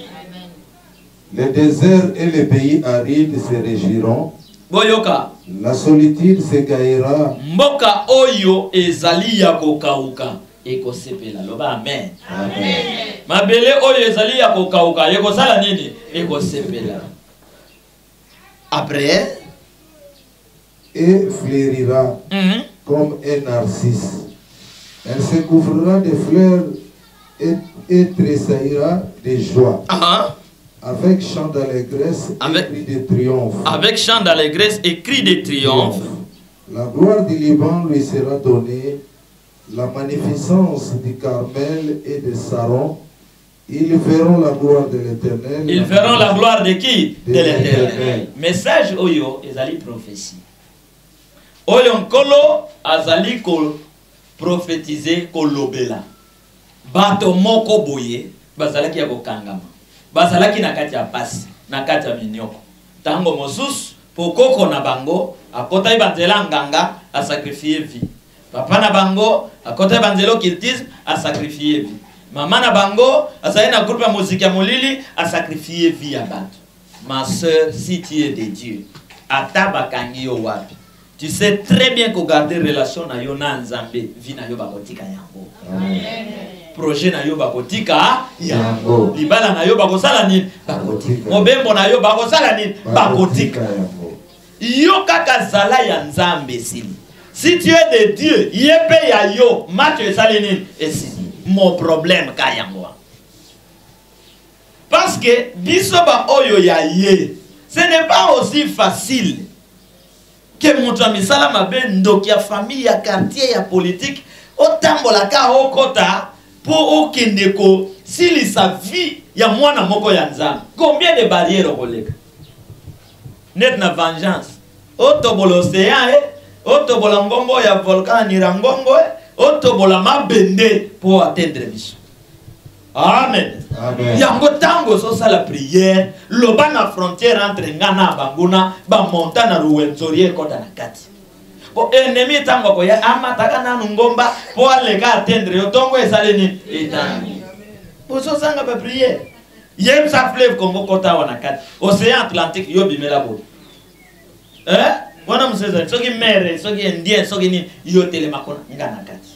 Le désert et les pays arides se réjouiront. Boyoka. La solitude s'égaillera. Mboka oyo ezali ya kokauka. Eko sepela loba amen. Amen. Mabele oyo ezali ya kokauka eko sala nini eko sepela. Après et fleurira comme un narcisse. Elle se couvrira de fleurs et tressaillera de joie. Avec chant d'allégresse et cri de triomphe. Avec chant d'allégresse et cri de triomphe. La gloire du Liban lui sera donnée. La magnificence du Carmel et de Saron Ils verront la gloire de l'Éternel. Ils verront la gloire de qui? De De l'Éternel. Message oyo ezali prophétie. Oyo nkolo azali ko prophétiser kolobela. Bato moko boye bazalaki ya kokangama. Bazalaki na kati ya pasi, na kati ya minyoko. Tango mosusu pokoko na bango akota ibanzela nganga a sacrifier vie. Papa na bango akota ibanzela occultisme a sacrifier vie. Maman na bango asaye na groupe ya musique ya molili a sacrifier vie ya bato. Ma soeur, si tu es de Dieu, ata bakangi yo wapi, tu sais très bien que garder relation na yo na Nzambe, vie na yo bakotika yango. Amen. Projet na yo bakotika yango. Libala na yo bakosala nini? Bakotika. Mobembo na yo bakosala nini? Bakotika yango. Yo kaka zala ya Nzambe sili. Si tu es de Dieu, yepe ya yo, match esali nini? Esili. Mon problème ka yango. Parce que bisoba oyo ya ye, ce n'est pas aussi facile que mon ami salama ben ndoki ya famille ya quartier ya politique otambola ka okota pour okendeko sili sa vie ya mwana moko ya Nzambe. Combien de barrières koleka? Net na vengeance. Otobola océan otobola ngombo ya volcan Nirangongo otobola mabende pour atteindre mission. Amen. Amen. Yango tango so sala prière, loba na frontière entre ngana banguna ba montana ruwenzorie kota na kati. Po ennemi tango ko ya amataka na ngomba po alega atteindre yo tongo esale ni etani. Po so sanga ba prière. Yem sa fleuve Congo kota wana kati. Océan Atlantique yo bimela bo. Wana mseza soki mere, soki indien, soki ni yo telemakona ngana kati.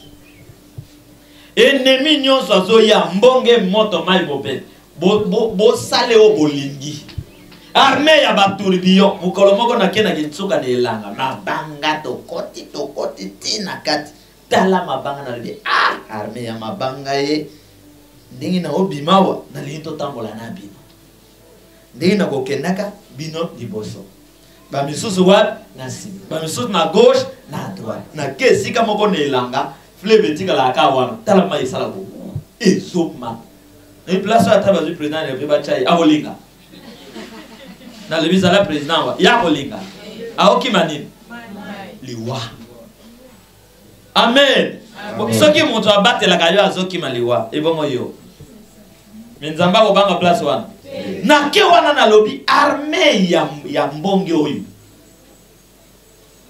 Ennemi nyonso azoya mbonge moto mai bobe bo sale o bolingi armée ya batourbillon mukolo moko na kena kitsuka de elanga mabanga tokoti tina kati tala mabanga na libi armée ya mabanga ye ndingi na obimawa na linto tambola na bino ndingi na kokendaka bino liboso ba misusu wat na sima ba misusu na gauche na droite na kesika moko na elanga fleuve tika la kawana tala mai sala ko ezoma e place à taba du président le ba chai abolinga na le visa la président wa ya bolinga aoki manini liwa amen soki moto abate la kayo azoki maliwa e bongo yo minzamba ko banga place wana na ke wana na lobi armée ya mbonge oyo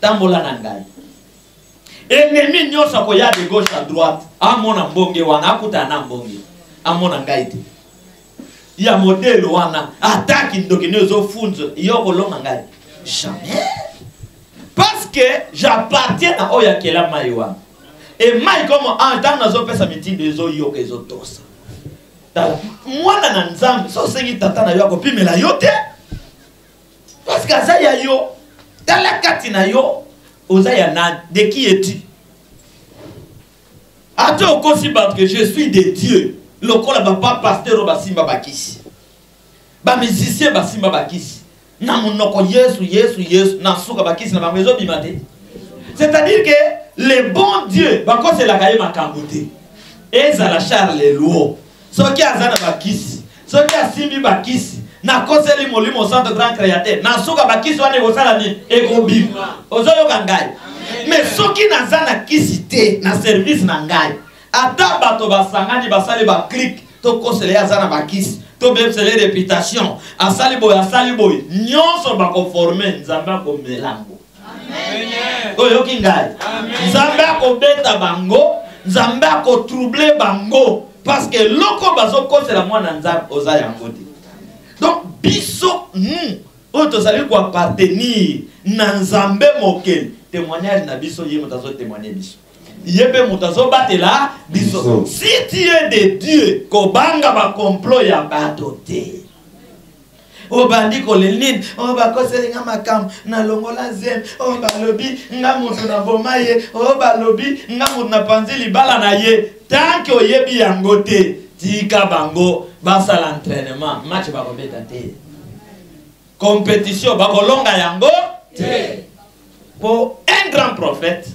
tambola na ngai ennemi nyosa ko ya de gauche à droite amona mbonge wana akuta na mbonge amona ngaite ya modèle wana attaque ndoki nezo funzo yo kolonga ngai jamais parce que j'appartiens à oya kela maiwa et mai comme en tant nazo pesa mitinde ezo yoka ezo tosa tala mwana na Nzambe so sengi tata na yo ko pimela yo te parce que ça ya yo tala kati na yo Osaya na de qui es-tu? Attends aussi parce que je suis de Dieu. Le col va pas pasteur basimba bakisi. Ba musicien basimba bakisi. Na monoko Yesu na suka bakisi na ba mezo bimate. C'est-à-dire que le bon Dieu ba ko c'est la kaye makambote. Eza la charle luo. Soki azana bakisi. Soki asimbi bakisi. Na koseli molimo centre grand créateur na soka bakisi wane osala ni ekobim ozoyo kangai mais soki nazana kisite na service na ngai ata bato basangani basali ba click to koseli azana bakisi to bepsele réputation asali boy nyonso ba conformer Nzamba ko melango amen oyo kingai Nzamba ko beta bango Nzamba ko troubler bango parce que loko bazo kosela mwana Nzamba ozaya ngoti. Donc, biso, on te salue quoi appartenir, Nzambe mokel, témoignage na biso, yé moutazo témoigner biso. Yépe moutazo bate la, biso. Si tu es de Dieu, kobanga ba complot ya batote. O bandi ko lenin, o ba koseli nga makam, na longola zem, o ba lobi, nga mutu na bomaye, o ba lobi, nga mutu na panzili bala na ye, tant que o yebi yangote. Tika bango basa l'entraînement match ba kobeta te compétition ba kolonga yango te pour un grand prophète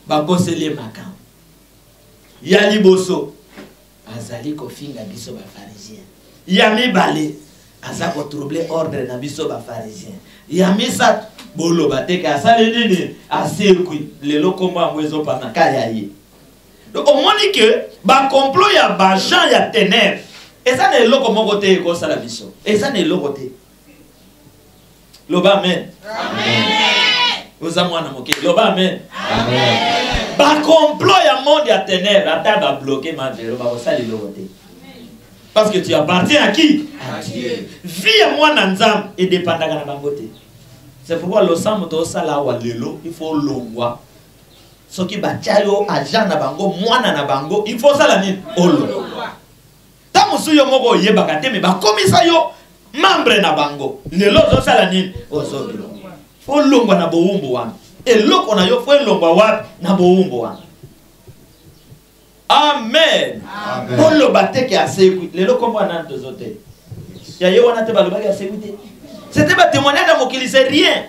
ba koseli makam ya liboso azali kofinga biso ba pharisien. Yami balé azako troubler ordre na biso ba pharisien. Yami sa bolo bateka asale nini asekwi lelo komba mwezo pana kaya ye. Donc on dit que ba complot ya ba gens ya ténèbres et ça ne loko moko te ko sala biso. Et ça ne loko te. Loba amen. Amen. Oza mwana moke. Loba amen. Amen. Ba complot ya monde ya ténèbres ata ba bloquer ma vélo ba sala loko te. Parce que tu appartiens à qui? À Dieu. Vie à moi nanzam et dépendant na bangote. C'est pourquoi le sang moto sala wa lelo il faut longwa. Ce qui bachayo agent na bango mwana na bango il faut sala ni olo. Ta musuyo moko yebaka te me ba komisa yo membre na bango. Lelo zo sala ni ozo. Faut longwa na boumbo wana. Et loko na yo faut longwa wapi na boumbo wana. Amen. Amen. Pour le bâté qui a sécuit. Les lots comme on a deux autres. Il y a eu un autre balou qui a sécuité. C'était pas témoignage à mon qu'il sait rien.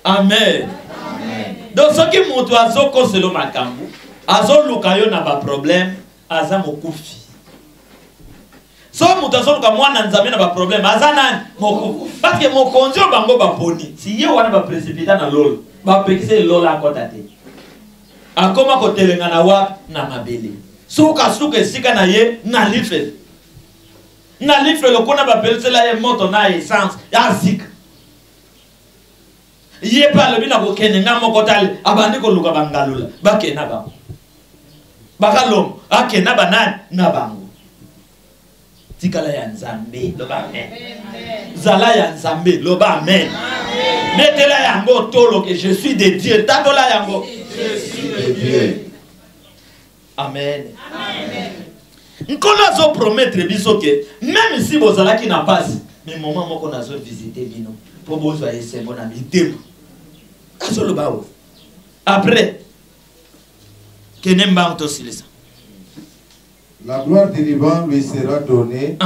Amen. Amen. Donc ce qui montre à ce que c'est le macambo, à ce lukayo n'a pas problème, à ça mon koufi. Ce qui montre à ce que moi n'a pas problème, à ça n'a mon koufi. Parce que mon conjoint bango ba poni. Si il y a un va précipiter dans l'eau, va péquer l'eau là à côté. Akoma kotelenga na wap na mabele. Suka sika na ye na life. Na life lokona ba pelsela ye moto na essence ya zik. Ye pa le bina ko kenenga moko tale abandi ko luka bangalula. Bakena ba. Bakalom akena banan na bango. Tikala ya Nzambe loba amen. Zala ya Nzambe loba amen. Metela yango tolo que je suis de Dieu. Tatola yango. Je suis de Dieu. Amen. Amen. Nkona zo promettre biso que même si bozala qui n'a pas mais moment moko na zo visiter bino pour bozwa esembo na mitema. Kaso lo bawo. Après kenemba ontosilisa. La gloire du Liban lui sera donnée.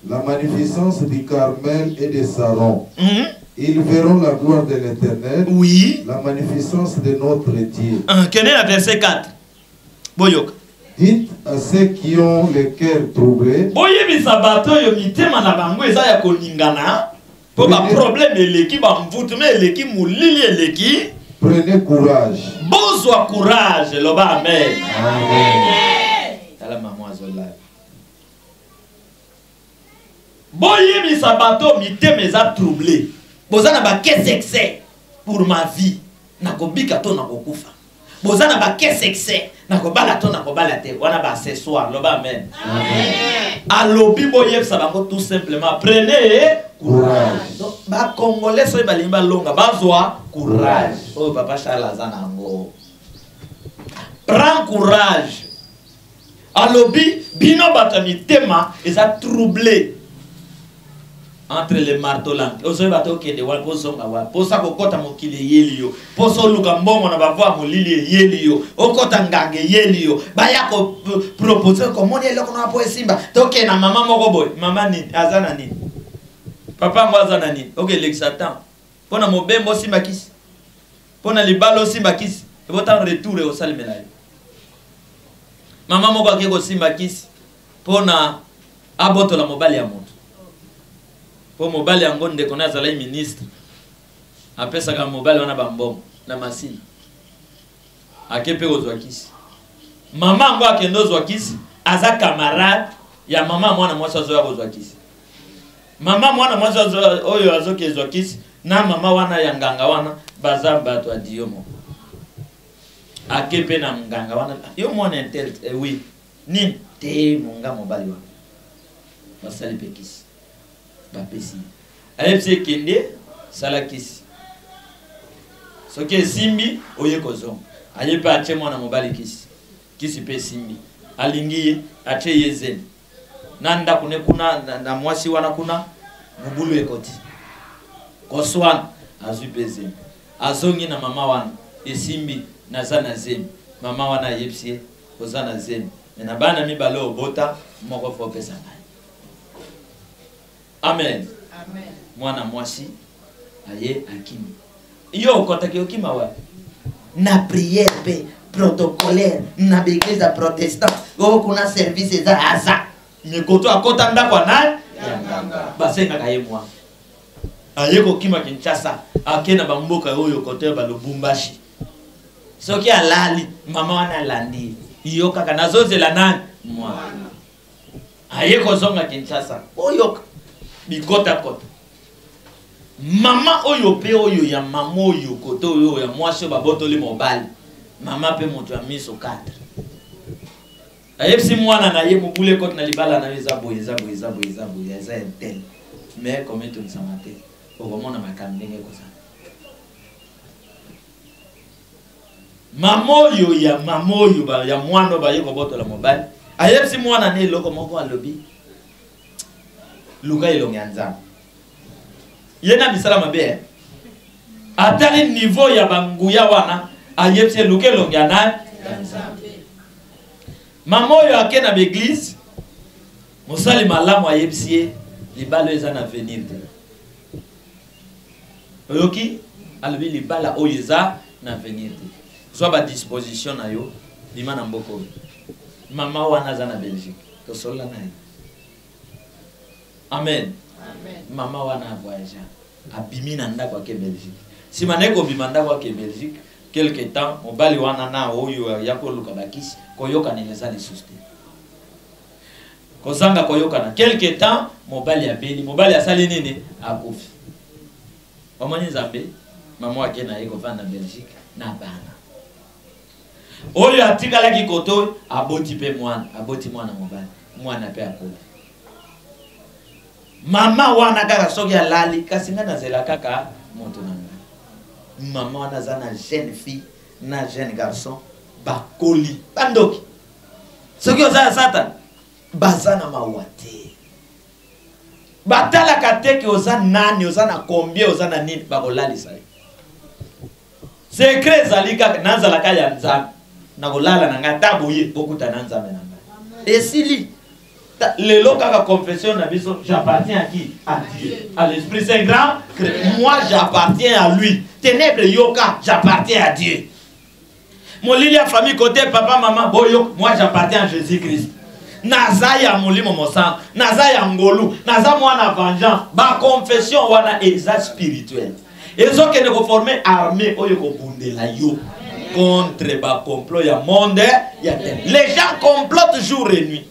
La magnificence du Carmel et de Saron. Ils verront la gloire de l'Éternel. Oui. La magnificence de notre Dieu. Quel est le verset 4? Boyok. Dites à ceux qui ont le cœur troublé. Boye bisabato yo mitema na bango eza ya koningana. Po ba problème eleki ba mvutume eleki mulili eleki. Prenez courage. Bozwa courage loba amen. Amen. Tala maman azola. Boye bisabato mitema eza troublé. Bozana ba qu'est-ce pour ma vie na kobika to na kokufa. Bozana ba qu'est-ce na kobala to na kobala te wana ba ce soir loba amen. Amen. Alobi boye ça bango tout simplement prenez courage. Donc ba congolais so ba limba longa bazwa courage. Oh papa Charles azana ngo. Prends courage. Alobi bino batami tema eza troublé. Entre les marteaux là, ozo bato kende wa poso ngawa, posa kokota mokili yelio, poso luka mbongo na bavwa molili yelio, okota ngange yelio, baya ko proposer comment ele ko na po simba, toke na mama moko boy, mama ni azana ni. Papa ngo azana ni. OK, l'exatan. Pona mobembo simba kisi. Pona libalo simba kisi. Ebota retour au salimela. Mama moko akeko simba kisi. Pona aboto la mobali ya moto. Po mobali yango ndeko na zala ministre apesa ka mobali wana bambongo na masini akepe ozwa kisi mama ngo akendo ozwa kisi aza camarade ya mama mwana mwasi azoya kozwa kisi mama mwana mwasi oyo azoke ozwa kisi na mama wana ya nganga wana baza bato adiomo akepe na nganga wana yo mwana intel oui ni te monga mobali wana basali pe kisi bapesi ayepse kende salakisi soke simbi oye kozonga ayepe ache mwana mobali kisi pe simbi alingi ache yezen nanda kune kuna na mwasi wana kuna mubulu ekoti koswana azui bezem azongi na mama wana esimbi na zana zemi mama wana ayepse kozana zemi na bana mibalo obota moko fopesa ngai. Amen. Amen. Mwana mwasi aye akimi. Yo kotaki okima wa. Na prière pe protocolaire na église protestant Oh, kuna service za asa. Mikoto akota ndako nani? Basenga kaye mwa. Ayeko kima Kinshasa, akena bamboka oyo kote ba Lubumbashi. Soki alali, mama wana landi. Iyo kaka nazoze la nani? Mwana. Ayeko zonga Kinshasa. Oyo bikota kota. Mama oyo pe oyo ya mama oyo koto oyo ya mwasho babotoli mobile. Mama pe moto ya miso 4. Ayepsi mwana na ye mobule kote na libala na eza boye eza entel. Mais comme tu ne sais pas, au moment où ma candenge comme ça. Mamoyo ya ba ya mwana ba yeko boto la mobile. Ayepsi mwana ne loko moko alobi. Luka ilonganza. Yena bisala mabe. Atali niveau ya banguya wana ayepsi luka ilongana. Mamoyo akena l'église. Mosali malamu ayepsi libalo eza na venir te. Oyoki alobi libala oyo eza na venir te. Soit ba disposition na yo limana mboko. Mama wana za na Belgique. To sola na ye. Amen. Amen. Mama wana voyage. Abimi na ndako ke Belgique. Si maneko bimanda kwa ke Belgique, quelque temps mobali wana na oyo yako luka bakisi koyoka nileza li suste. Kozanga koyoka na quelque temps mobali abeli, mobali asali nini akufi. Omani Nzambe mama wake na yeko vana Belgique na bana. Oyo atikala kikoto aboti pe mwana, aboti mwana mobali. Mwana pe akufi. Mama wana kaka soki alali kasi ngana zela kaka moto nanga. Mama wana zana jeune fille na jeune garçon bakoli bandoki. Soki ozala satan bazana mawate. Batala kateke oza nani oza na combien oza na nini bakolali sai. Secret zalika nanzala kaya nzambe. Na kolala na ngata boye bokuta na nzambe nanga. Esili lelo kaka confession na biso j'appartiens à qui? À Dieu. À l'Esprit Saint grand. Moi j'appartiens à lui. Ténèbres yoka, j'appartiens à Dieu. Mon lilia famille côté papa maman boyo, moi j'appartiens à Jésus-Christ. Naza ya molimo mosan, naza ya ngolu, naza mwana vengeance, ba confession wana exact spirituel. Ezo ke ne ko former armée oyo ko bundela yo contre ba complot ya monde ya terre. Les gens complotent jour et nuit.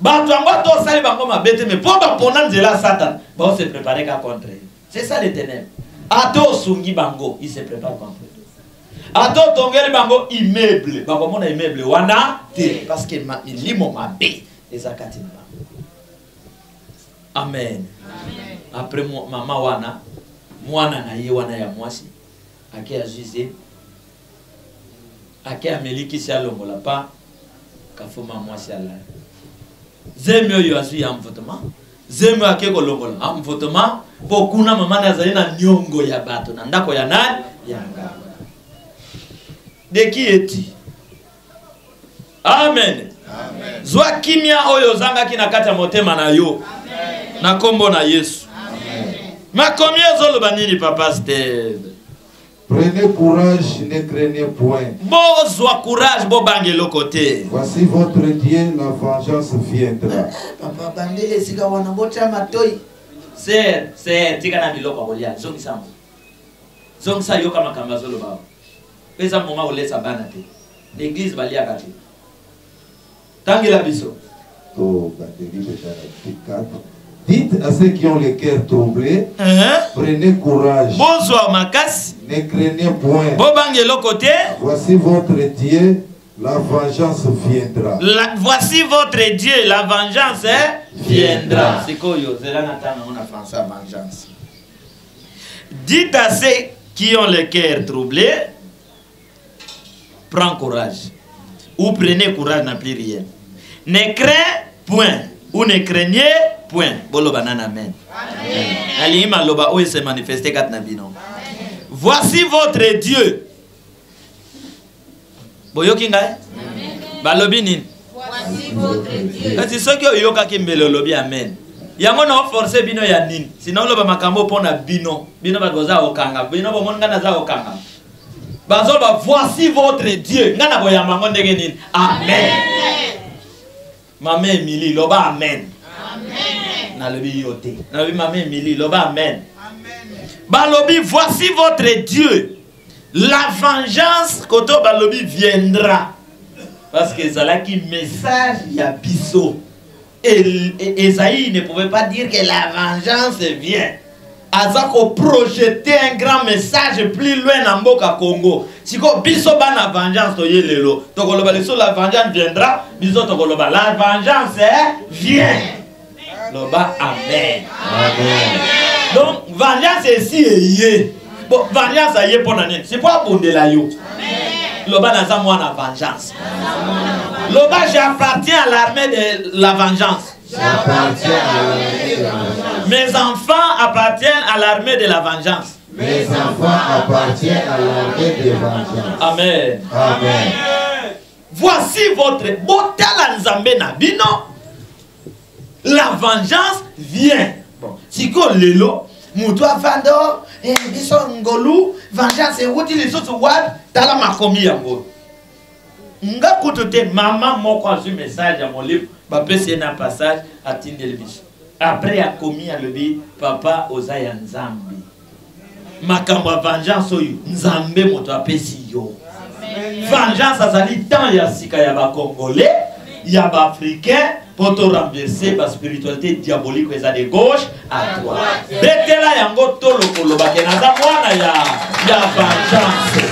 Bato ango to sali bango mabete mais pour ba pona nzela Satan, ba se préparer ka contre. C'est ça les ténèbres. Ato sungi bango, il se prépare contre. Ato tongeli bango immeuble, bango mona immeuble wana te parce que limo mabe ezakati na. Amen. Amen. Après mama wana mwana na ye wana ya mwasi ake ajuze ake ameliki si alongola pa kafuma mwasi ala. Zeme oyo azu ya mvotoma. Zeme ake kolongola mvotoma pokuna mama na zali na nyongo ya bato na ndako ya nani ya ngaba. De qui est-il? Amen. Amen. Zwa kimia oyo zanga kina kata motema na yo. Amen. Na kombo na Yesu. Amen. Ma combien zolo banini papa Steve? Prenez courage, ne craignez point. Bo zwa courage bo bangelo côté. Voici votre Dieu, la vengeance viendra. Papa bandele sika wana bota matoi. C'est tika na biloko kolia. Zongi sambo. Zongi sa yoka makamba zolo ba. Pesa moma olesa bana te. L'église balia kati. Tangi la biso. Oh, dites à ceux qui ont le cœur troublé, prenez courage. Bonsoir Makas. Ne craignez point. Bobangelo côté. Voici votre Dieu, la vengeance viendra. Voici votre Dieu, la vengeance viendra. C'est quoi yo? C'est là natana on a français vengeance. Dites à ceux qui ont le cœur troublé, prends courage. Ou prenez courage, n'a plus rien. Ne crains point. Ou ne craignez point. Bolo banana amen. Amen. Loba ou se manifester kat nabino. Voici votre Dieu. Boyoki ngai? Balobi nini? Voici votre Dieu. Kasi soki oyoka kimbelo lobi amen. Yango na forcer bino ya nini? Sinon loba makambo pona bino. Bino bagoza okanga. Bino bomon ngana za okanga. Bazoba voici votre Dieu. Ngana boyamba ngondenge nini? Amen. Maman Emily, loba amen. Amen. Nalobi yote. Nalobi maman Emily, loba amen. Balobi, voici votre Dieu. La vengeance, koto balobi viendra. Parce que c'est là qui message y a biso. Et Esaïe ne pouvait pas dire que la vengeance vient. Azako projeter un grand message plus loin dans Mboka Congo. Si ko biso ba na vengeance to yelelo, to koloba leso la vengeance viendra, biso to koloba la vengeance vient. Loba amen. Amen. Donc vengeance ici est bon vengeance aye pour nani. C'est pas pour de la yo. Amen. Loba na za moi na vengeance. Loba j'appartiens à l'armée de la vengeance. Mes enfants appartiennent à l'armée de la vengeance. Mes enfants appartiennent à l'armée de la vengeance. Amen. Amen. Voici votre botala nzambe na bino. La vengeance vient. Bon, si ko lelo, mutu afando, biso ngolu, vengeance wuti lisoso wat, tala makomi yango. Nga kutote maman moko azu message à mon livre, ba pesi na passage à Tindelbish. Après a commis à lebi papa ozaya nzambe. Makambo vengeance oyo nzambe moto apesi yo. Vengeance azali tant ya sika ya ba congolais, ya ba africain pour te renverser ba spiritualité diabolique eza de gauche à droite. Betela yango tolo koloba ke naza mwana ya vengeance.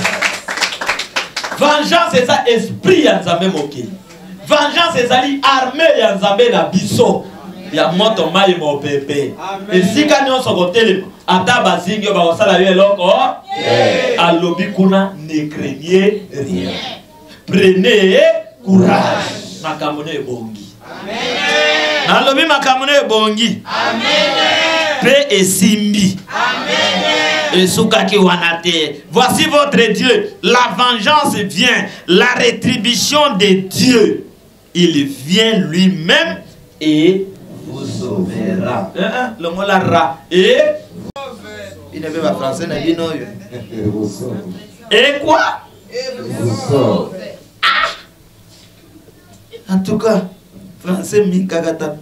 Vengeance c'est ça esprit ya nzambe mokili. Vengeance c'est ça armée ya nzambe na biso. Ya moto mai mo pepe. Et si kanyo sokotele ata bazingyo ba osala yo eloko alobi kuna ne craignez rien. Prenez courage. Makamone ebongi. Amen. Alobi makamone ebongi. Amen. Paix et simbi. Amen. Et soukaki wanate. Voici votre Dieu. La vengeance vient. La rétribution de Dieu. Il vient lui-même et vous sauvera. Le mot la ra. Et il ne veut pas français, n'a dit non. Et quoi? Vous sauve. En tout cas, français mikagata.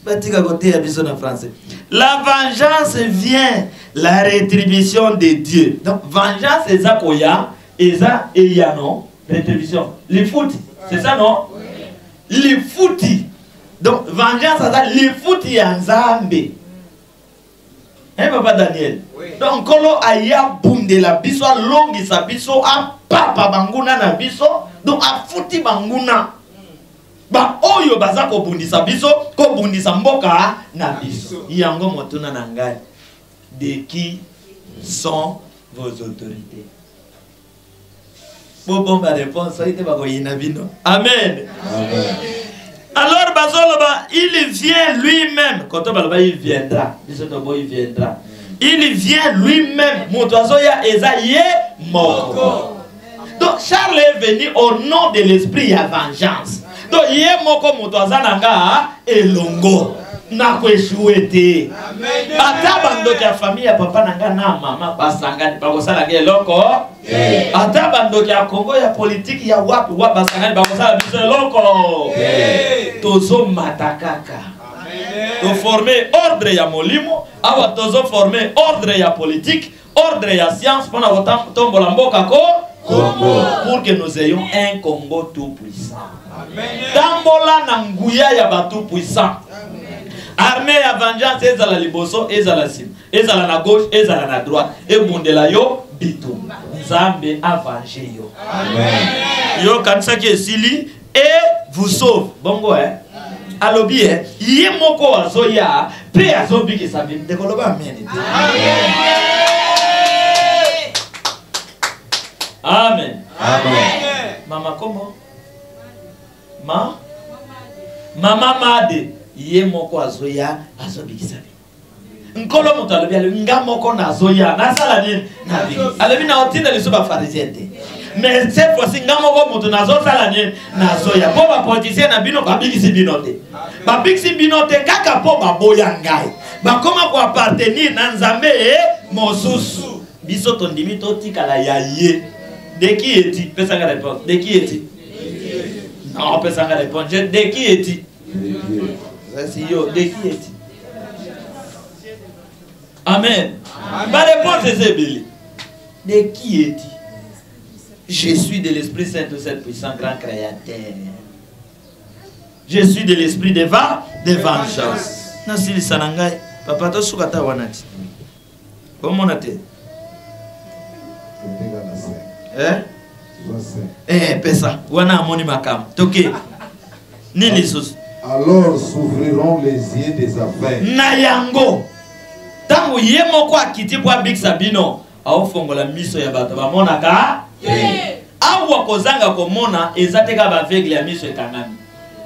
Batika côté abiso na français. La vengeance vient, la rétribution de Dieu. Donc vengeance c'est ça koya, et ça et ya non, rétribution. Les fouti, c'est ça non? Les fouti. Donc vengeance c'est ça les fouti ya nzambe. Hein papa Daniel. Oui. Donc kolo aya bunde la biso longi sa biso a papa banguna na biso, donc a fouti banguna. Ba oyo baza ko bundisa biso, ko bundisa mboka na biso. Yango motuna na ngai. De qui sont vos autorités? Bon ma réponse, ça était pas ko yina bino. Amen. Amen. Alors bazoloba, il vient lui-même. Quand on va il viendra. Biso to boy il viendra. Il vient lui-même. Motozo ya ezaye moko. Donc Charles est venu au nom de l'esprit à vengeance. Donc yé moko motoza nanga elongo na kweshuete. Ata bando ya famille ya papa nanga na mama basangani bakosala eloko. Ata bando ya Congo ya politique ya wapi wa basangani bakosala biso eloko. Tozo matakaka. To former ordre ya molimo, awa tozo former ordre ya politique, ordre ya science pour na tombola mboka ko Congo, pour que nous ayons un Congo tout puissant. Tambola na nguya ya ba tout puissant. Armée ya vengeance ezala liboso, ezala sim, ezala na gauche, ezala na droite, et bundela yo bitum. Nzambe a vengé yo. Amen. Yo kanisa ki esili et vous sauve. Bongo alobi yé moko azoya pe azobi ki sabi dekoloba amen. Amen. Amen. Mama comment? Mama made yé moko azoya azobi ki sabi. Nkolo moto alobi alobi nga moko na azoya na sala nini na bi. Alobi na otina liso ba pharisiente. Mais cette fois-ci, ngamo moto nazo sala nini nazoya. Po ba politicien na bino ba bigisi binote. Ba bigisi binote kaka po ba boya ngai. Ba koma ko appartenir na nzambe mosusu. Biso tondimi to tikala ya ye. De qui est-il? Pesa la réponse. De qui est-il? Non, on peut s'en répondre. De qui es-tu? De qui es-tu? Amen. Ma réponse est Zébéli. De qui es-tu? Je suis de l'Esprit Saint, de cet puissant grand créateur. Je suis de l'Esprit de vengeance. Nasili sanangai. Papa to sukata wanati. Comment on a été? Pesa. Wana amoni makam. Toke. Nini sus. Alors s'ouvriront les yeux des aveugles. Nayango. Tangu yemo kwa kiti kwa big sabino. Au fongola miso ya bato ba monaka. Awa kozanga komona ezateka ba aveugle ya miso ekangami.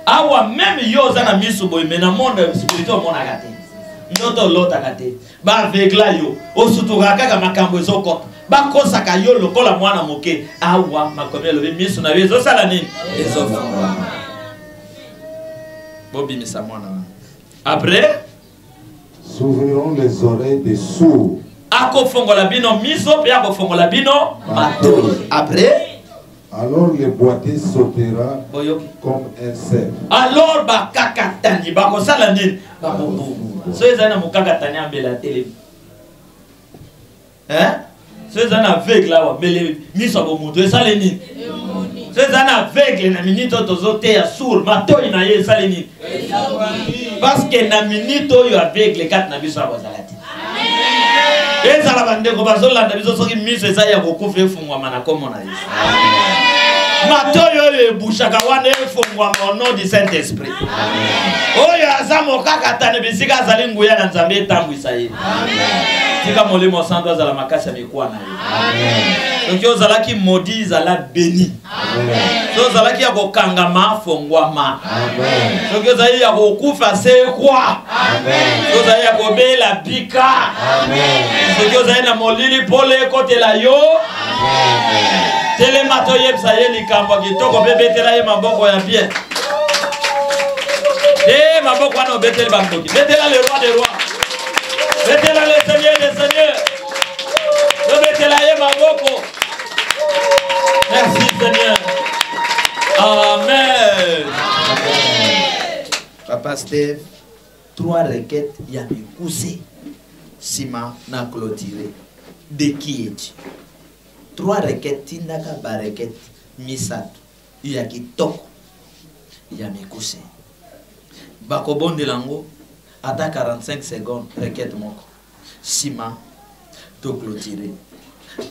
Awa même yo zana miso boy mena monde spirituel monaka te. Ndoto lota kate. Ba aveugle yo osutuka kaka makambo ezoko. Ba kosaka yo lokola mwana moke. Awa makomelo be miso na bezo sala nini? Ezoko. Bobi misa mwana. Après s'ouvriront les oreilles des sourds. Ako fongola bino miso pe ako fongola bino mato. Après alors le boité sautera comme un cerf. Alors ba kakatani ba ko sala nini? Ba bobo. So ezana mukakatani ambela télé. Hein? So ezana aveugle là wa mele miso bo muto esala nini? So ezana aveugle na minito tozote ya sourd mato ina ye esala nini? Parce que na minito yo aveugle kat na biso abozalati. Amen. Ezala bandeko bazolanda biso soki miso eza ya kokufa efungwama na kombo na Yesu. Matoyo ebushaka wana efungwama au nom du Saint-Esprit. Oyo azamo kaka tane bisika azali nguya na Nzambe etambwisa ye. Tika molimo sando azala makasi amekuwa na ye. Donc yo zalaki modi zala béni. So zalaki ya kokangama fongwama. Donc yo zali ya kokufa sekwa. So zali ya kobela bika. So yo zali na molili pole kote la yo. Tele mato yebsa ye likambo kitoko bebe tela ye maboko ya bien. Maboko wana betele bandoki. Betela le roi des rois. Betela le seigneur des seigneurs. Betela ye maboko. Merci Seigneur. Amen. Papa Steve, 3 requêtes ya mikuse. Sima na clôturé. De qui es-tu? 3 requêtes tindaka ba requête misato. Ya kitoko. Ya mikuse. Bakobonde lango ata 45 secondes requête moko. Sima to clôturé.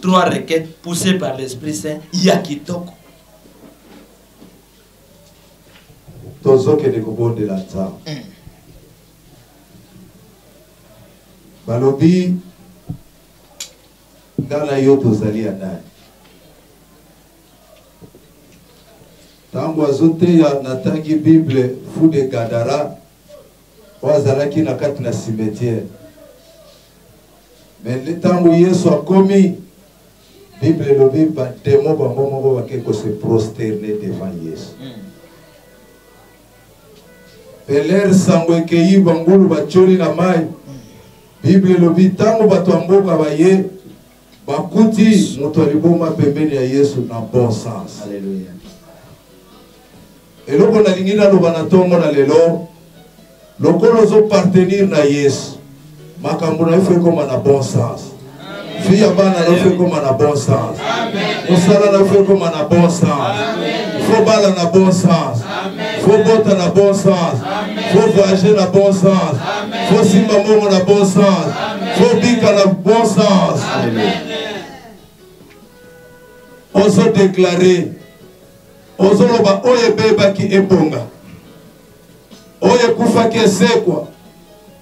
3 requêtes poussées par l'Esprit Saint, yakitoko. Tozo ke de kobonde la ta. Balobi ngala yo tozali anani. Tango azote ya natangi Bible fu de Gadara wazalaki na kati na cimetière. Mais le tango Yesu akomi Bible lobi ba demo ba momo ba ke ko se prosterner devant Yesu. Peler sangwe ke yi bangulu ba choli na mai. Bible lobi tango ba twamboka ba ye bakuti moto aliboma pembeni ya Yesu na bon sens. Alléluia. Et loko na lingina lo bana tongo na lelo lokolo zo partenir na Yesu makambo na fait comme na bon sens. Fille bana na fait comme na bon sens. Musala na fait comme na bon sens. Faut bala na bon sens. Faut bota na bon sens. Faut voyager na bon sens. Faut simba momo na bon sens. Faut bika na bon sens. On se déclarer ozoloba oye beba ki ebonga oye kufa ki esekwa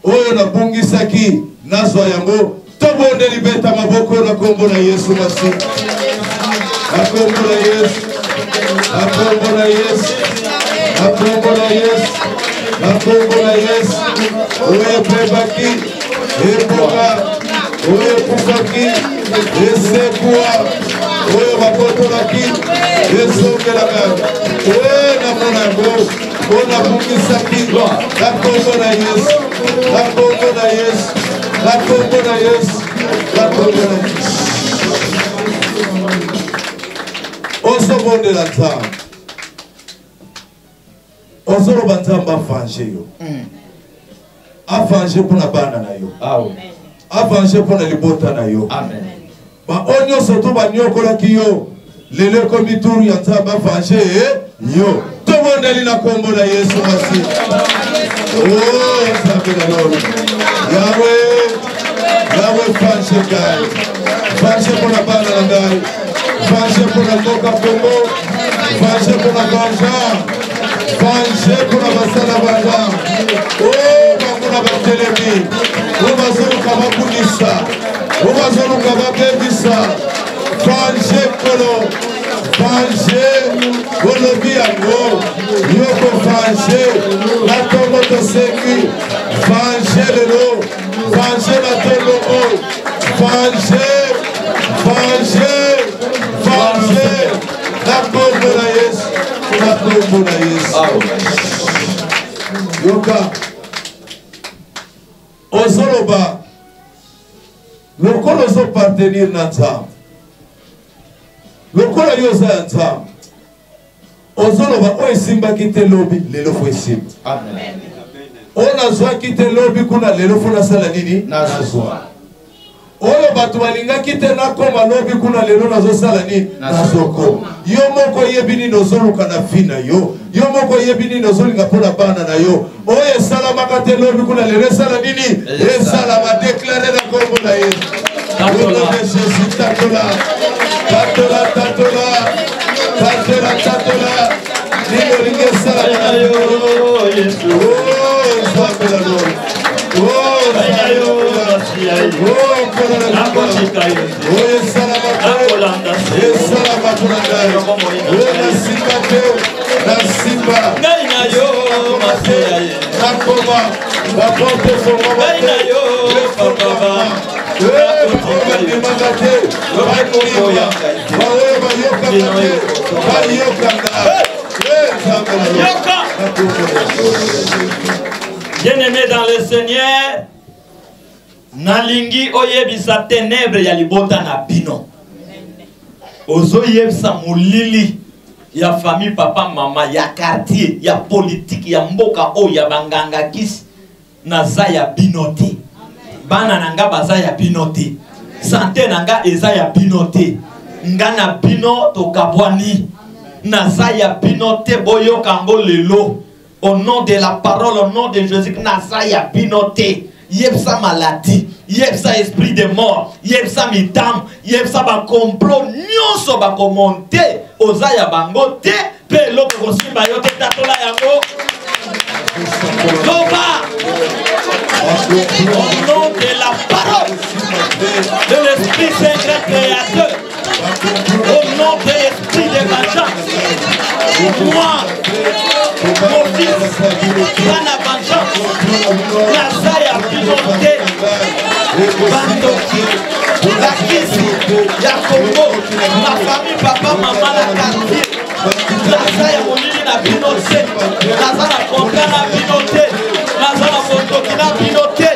oye na bungisaki nazwa yango tobonde libeta maboko na kombo na Yesu Masi na kombo na Yesu na kombo na Yesu na kombo na Yesu na kombo na Yesu oye beba ki ebonga oye kufa ki esekwa oye makoto na ki esongelaka oye na monango ona bukisaki na kombo na Yesu na kombo na Yesu na kombo na Yesu na kombo na Yesu osobondela nzambe ozolo banzamba afanje yo afanje pour na bana na yo afanje pour na libota na yo ba onyo soto ba nyokola ki yo lele komi turu ya nzamba afanje yo to mondeli na kombo la Yesu masi oh sabela lolo Yahweh fanje kai fanje pour na bana na ngai fanje pour na toka Congo fanje pour na banja fanje pour na basala banja oh banguna batelemi oh bazulu kababunisa oh bazulu kababebisa fanje kolo fanje olobi yango yoko fanje na tongo tosengi fanje lelo fanje na tongo o fanje fanje fanje na kombo na Yesu na kombo na Yesu yoka ozoloba lokolo ozo partenir na Nzambe lokolo yo oza ya Nzambe ozoloba oyo esimbaki te lobi lelo fo esimba amen oyo nazwaki te lobi kuna lelo fo nasala nini nazwa oyo bato balingaki te nakoma lobi kuna lelo nazosala nini nazokoma yo moko oyebi nini ozoluka na vi na yo yo moko oyebi nini ozolinga mpona bana na yo oyo esalamaka te lobi kuna lelo esala nini esalama deklare na kombo na Yesu Jésus tatola tatola tatola tatola tatola nino linge esalama na yo Yesu nzambela lolo Bien-aimé dans le Seigneur, nalingi oyebisa ténèbre ya libota na bino. Ozo yebisa mulili ya famille papa mama ya quartier ya politique ya mboka o ya banganga kisi naza ya binote. Bana nanga baza ya binote. Santé nanga eza ya binote. Ngana bino to kabwani. Naza ya binote boyo kango lelo. Au nom de la parole, au nom de Jésus, Nazaya binoté, yebsa maladie, yebsa esprit de mort, yebsa mitam, yebsa ba complot, nyonso ba komonte, ozaya bango te, pe loko kosimba yote tatola yango. Loba, au nom de la parole, de l'Esprit Saint Créateur, au nom de l'Esprit de vengeance, moi, mon fils, Bana vengeance, Nazaya piloté, Bandoki, la Kisi, Yakongo, ma famille, papa, maman, la quartier, Nazaya Molini na piloté, Nazara Konga na piloté, Nazara Kondoki na piloté,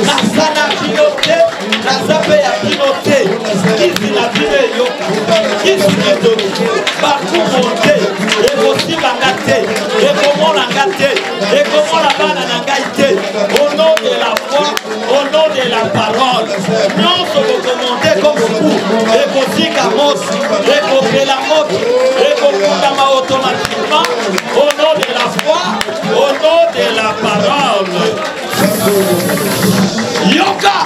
Nazana piloté, Nazape ya piloté, Kisi na piloté, Kisi Kidoki, Baku monté, Ekosi Bangate, Ekomon Langate, Ekomon la bana Nangaite, au nom de la foi, au nom de la parole, non se recommander comme vous, Ekosi Kamos, Ekosi la mort, Ekokundama automatiquement, au nom de la foi, au nom de la parole. Yoka,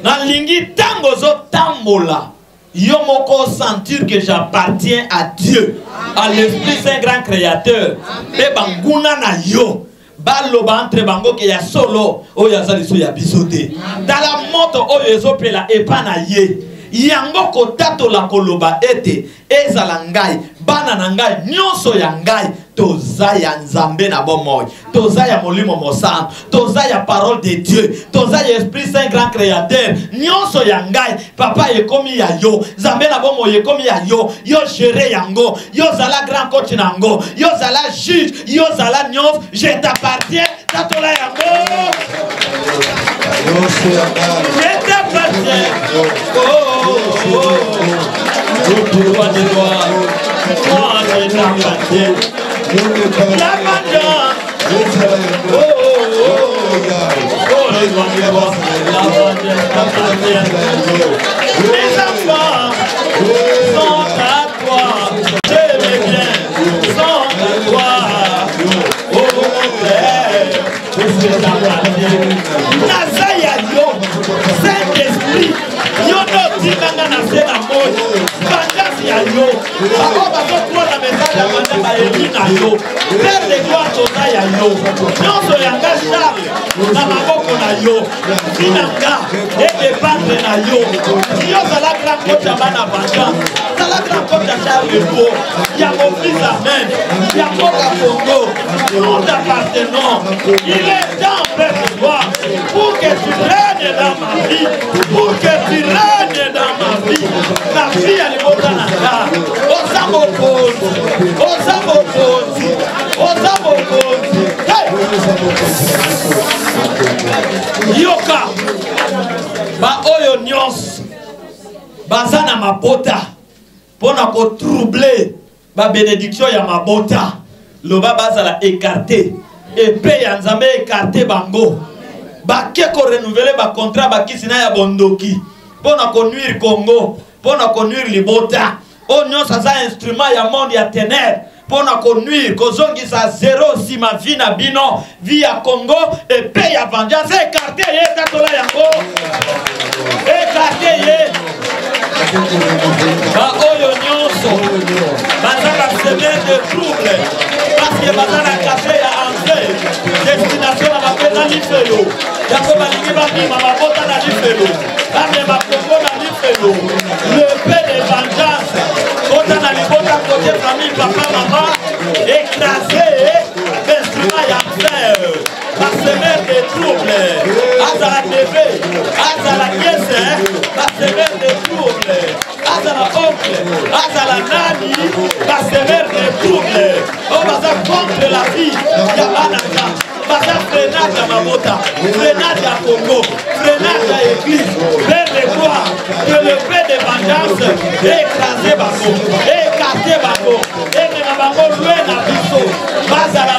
Nalingi tango zo tambola. Yo moko sentir que j'appartiens à Dieu, à l'Esprit Saint grand créateur. Et banguna na yo. Baloba entre bango ke ya solo. O ya saliso ya bisote. Dans la moto o yezo pela epana ye. Yango kotato la koloba ete. Ezala ngai. Bana na ngai. Nyonso ya ngai. Toza ya nzambe na bomoy. Toza ya molimo mosam. Toza ya parole de Dieu. Toza ya Esprit Saint grand créateur. Nyonso ya ngai. Papa ye komi ya yo. Nzambe na bomoy ye komi ya yo. Yo géré yango. Yo zala grand coach nango. Yo zala juge. Yo zala nyons. Je t'appartiens. Tatola yango. Je t'appartiens. Moi je t'appartiens. La vengeance. Oh, oh, oh. La vengeance. Les enfants sont à toi. Tes biens sont à toi. Oh, Père. Nazaya yo, Saint-Esprit, yo no tinganga na se na moi, bandasi ya yo, ako bakokuwa na message ya bandaba eli na yo, Père de gloire toza ya yo, nyonso yanga Charles, na maboko na yo, binanga, edependre na yo, yo zala grand coach ya bana banda, zala grand coach ya Charles Lepo, ya mon fils amen, ya Moka Congo, nous t'appartenons, il est temps, Père de gloire, pour que tu règnes dans ma vie, pour que tu règnes dans ma vie, la vie à l'Ibotanaka, aux Amokos, hey! Yoka, ba oyo nyos, bazana mabota, pona ko troubler, ba bénédiction ya mabota, loba bazala écarté, et paye en Zambé écarté bango. Ba keko renouveler ba contrat ba kisina ya bondoki pona ko nuire Congo pona ko nuire libota onyo sa instrument ya monde ya ténèbres pona ko nuire ko zongi sa zéro si ma vie na bino via Congo et paye ya vengeance écarté ye tatola yango écarté ye ba oyo nyonso bazaka semaine de trouble parce que bazana caché ya entrée destination na bakena lifelo yako balingi bamema mabota na lifelo bamema Congo na lifelo le paix de vengeance kota na libota côté famille papa maman écrasé l'instrument ya fer la semaine de trouble azala bébé azala nièce la semaine de trouble azala oncle azala nani la semaine de trouble on va ça contre la vie ya banaka baza freinage à Mabota, freinage à Congo, freinage à l'église, Père de gloire, que le paix de vengeance écrasé Bango, écarté Bango, et même Bango loin à Bisso, Bazala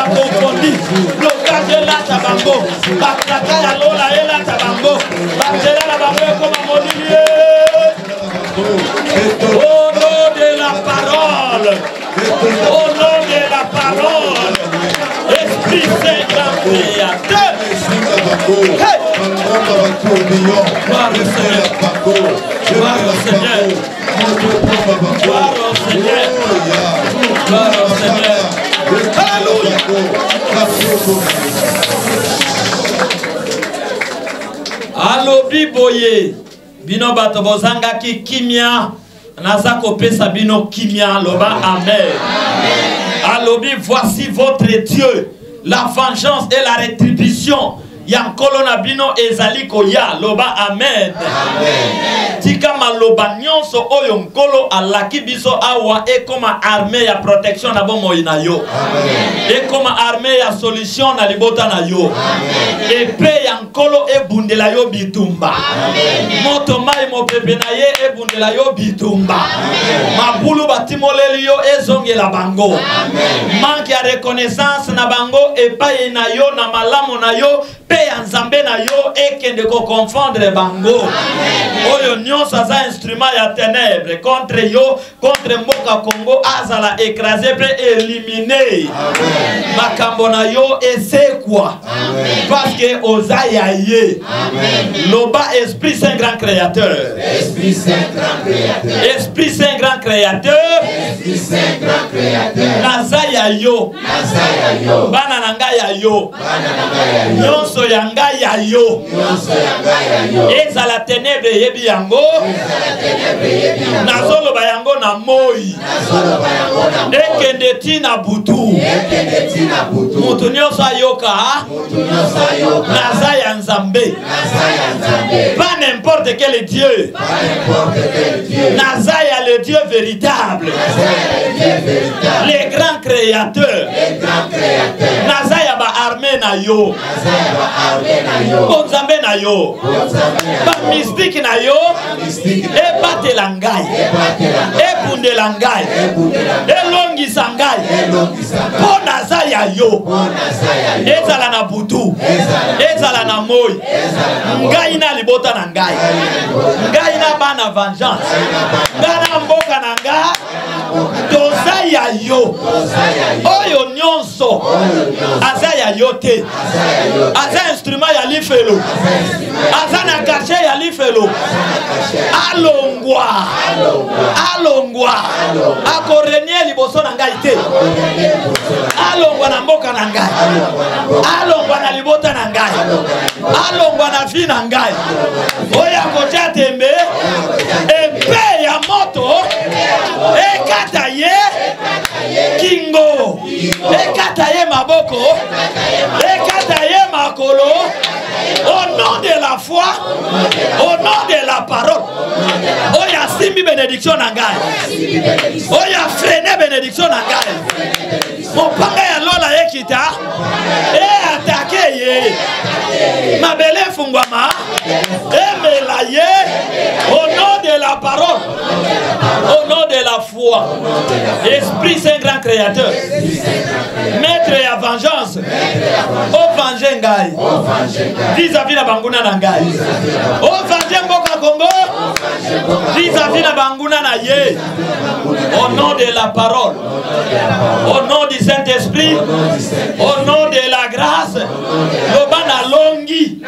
confondi, blocage là à Bango, Bakaka ya Lola et là à Bango, Bakela la Bango comme un mobilier. Au nom de la parole, au nom de la parole, Esprit Saint grand créateur. Hey! Gloire au Seigneur. Gloire au Seigneur. Gloire au Seigneur. Gloire au Seigneur. Alléluia. Alobi boye. Bino bato bozanga ki kimia. Naza kopesa bino kimia. Loba amen. Alobi, voici votre Dieu. La vengeance et la rétribution. Yankolo na bino ezali koya. Loba amen. Tika maloba nyonso oyo nkolo alaki biso awa e koma armée ya protection na bomo ina yo. E koma armée ya solution na libota na yo. E pe yankolo e bundela yo bitumba. Moto mai mo pepe na ye e bundela yo bitumba. Mabulu batimoleli yo e zongela bango. Manque ya reconnaissance na bango e paye na yo na malamu na yo pe nzambe na yo e kende ko confondre bango. Oyo nyonso za instrument ya ténèbres contre yo, contre Moka Congo azala écrasé pe éliminé. Makambo na yo et c'est quoi? Parce que ozaya ye. Loba Esprit Saint grand créateur. Esprit Saint grand créateur. Esprit Saint grand créateur. Esprit Saint grand créateur. Nazaya yo. Nazaya yo. Bana nanga ya yo. Bana nanga ya yo. Nyonso yanga ya yo. Nyonso yanga ya yo. Ezala ténèbre yebi yango. Ezala ténèbre yebi yango. Nazolo bayango na moi. Nazolo bayango na moi. Ekende tina butu. Ekende tina butu. Mutu nyonso ayoka. Mutu nyonso ayoka. Nazaya nzambe. Nazaya nzambe. Pas n'importe quel Dieu. Pas n'importe quel Dieu. Nazaya le Dieu véritable. Nazaya le Dieu véritable. Le grand créateur. Le grand créateur. Nazaya ba armée armée na yo. Bonzambe na yo. Ba mystique na yo. E bate la ngai. E bunde la ngai. E longi sangai. Pona za ya yo. Ezala na butu. Ezala na moi. Ngai na libota na ngai. Ngai na bana vengeance. Ngai na mboka na ngai. Toza ya yo. Oyo nyonso. Aza ya yo te. Aza instrument ya lifelo. Aza na cachet ya lifelo. Alongwa. Alongwa. Akorenie liboso na ngai te. Alongwa na mboka na ngai. Alongwa na libota na ngai. Alongwa na vie na ngai. Oya koja tembe. Epe ya moto. Ekata ye. Kingo. Ekata ye maboko. Ekata ye makolo. Au nom de la foi. Au nom de la parole. Oya simbi bénédiction na ngai. Oya freiner bénédiction na ngai. Mopanga ya lola ekita. E attaquer ye. Mabele fungwama. E melaye. Au nom de la parole. Au nom de la foi. Esprit Saint grand créateur. Maître et vengeance. O venger ngai. Vis-à-vis la banguna na ngai. O venger mboka Congo. Vis-à-vis la banguna na ye. Au nom de la parole. Au nom du Saint-Esprit. Au nom de la grâce. Loba na longi.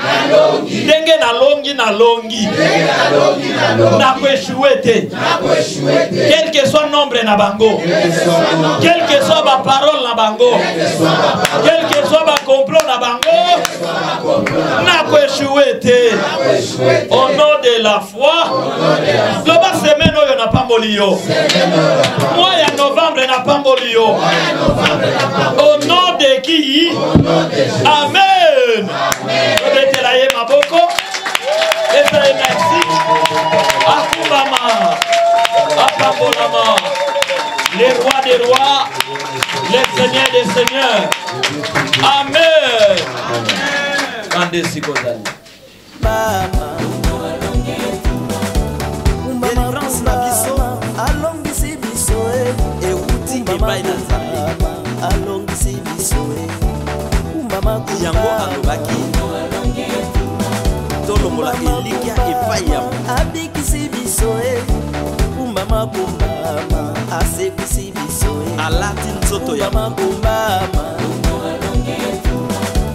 Denge na longi na longi. Na kweshuete. Quel que soit le nombre na bango. Quel que soit ma parole na bango. Quel que soit ma complot na bango. Na kweshuete. Au nom de la foi. Loba semaine oyo na pambolio. Mois ya novembre na pambolio. Au nom de qui? Amen. Obetelaye maboko. Esaye merci. Akumbama. Apambolama. Les rois des rois. Les seigneurs des seigneurs. Amen. Kande sikozali. Yango alobaki tolongola elikia epaya abikisi biso kumbama kumbama asekisi biso alati nzoto ya kumbama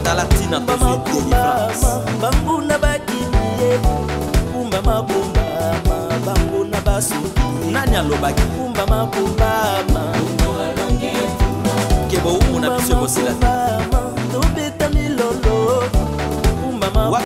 talatina tozwi délivrance bambuna bakiye kumbama kumbama bambuna basuki nani alobaki kumbama kumbama kebo umuna biso kosila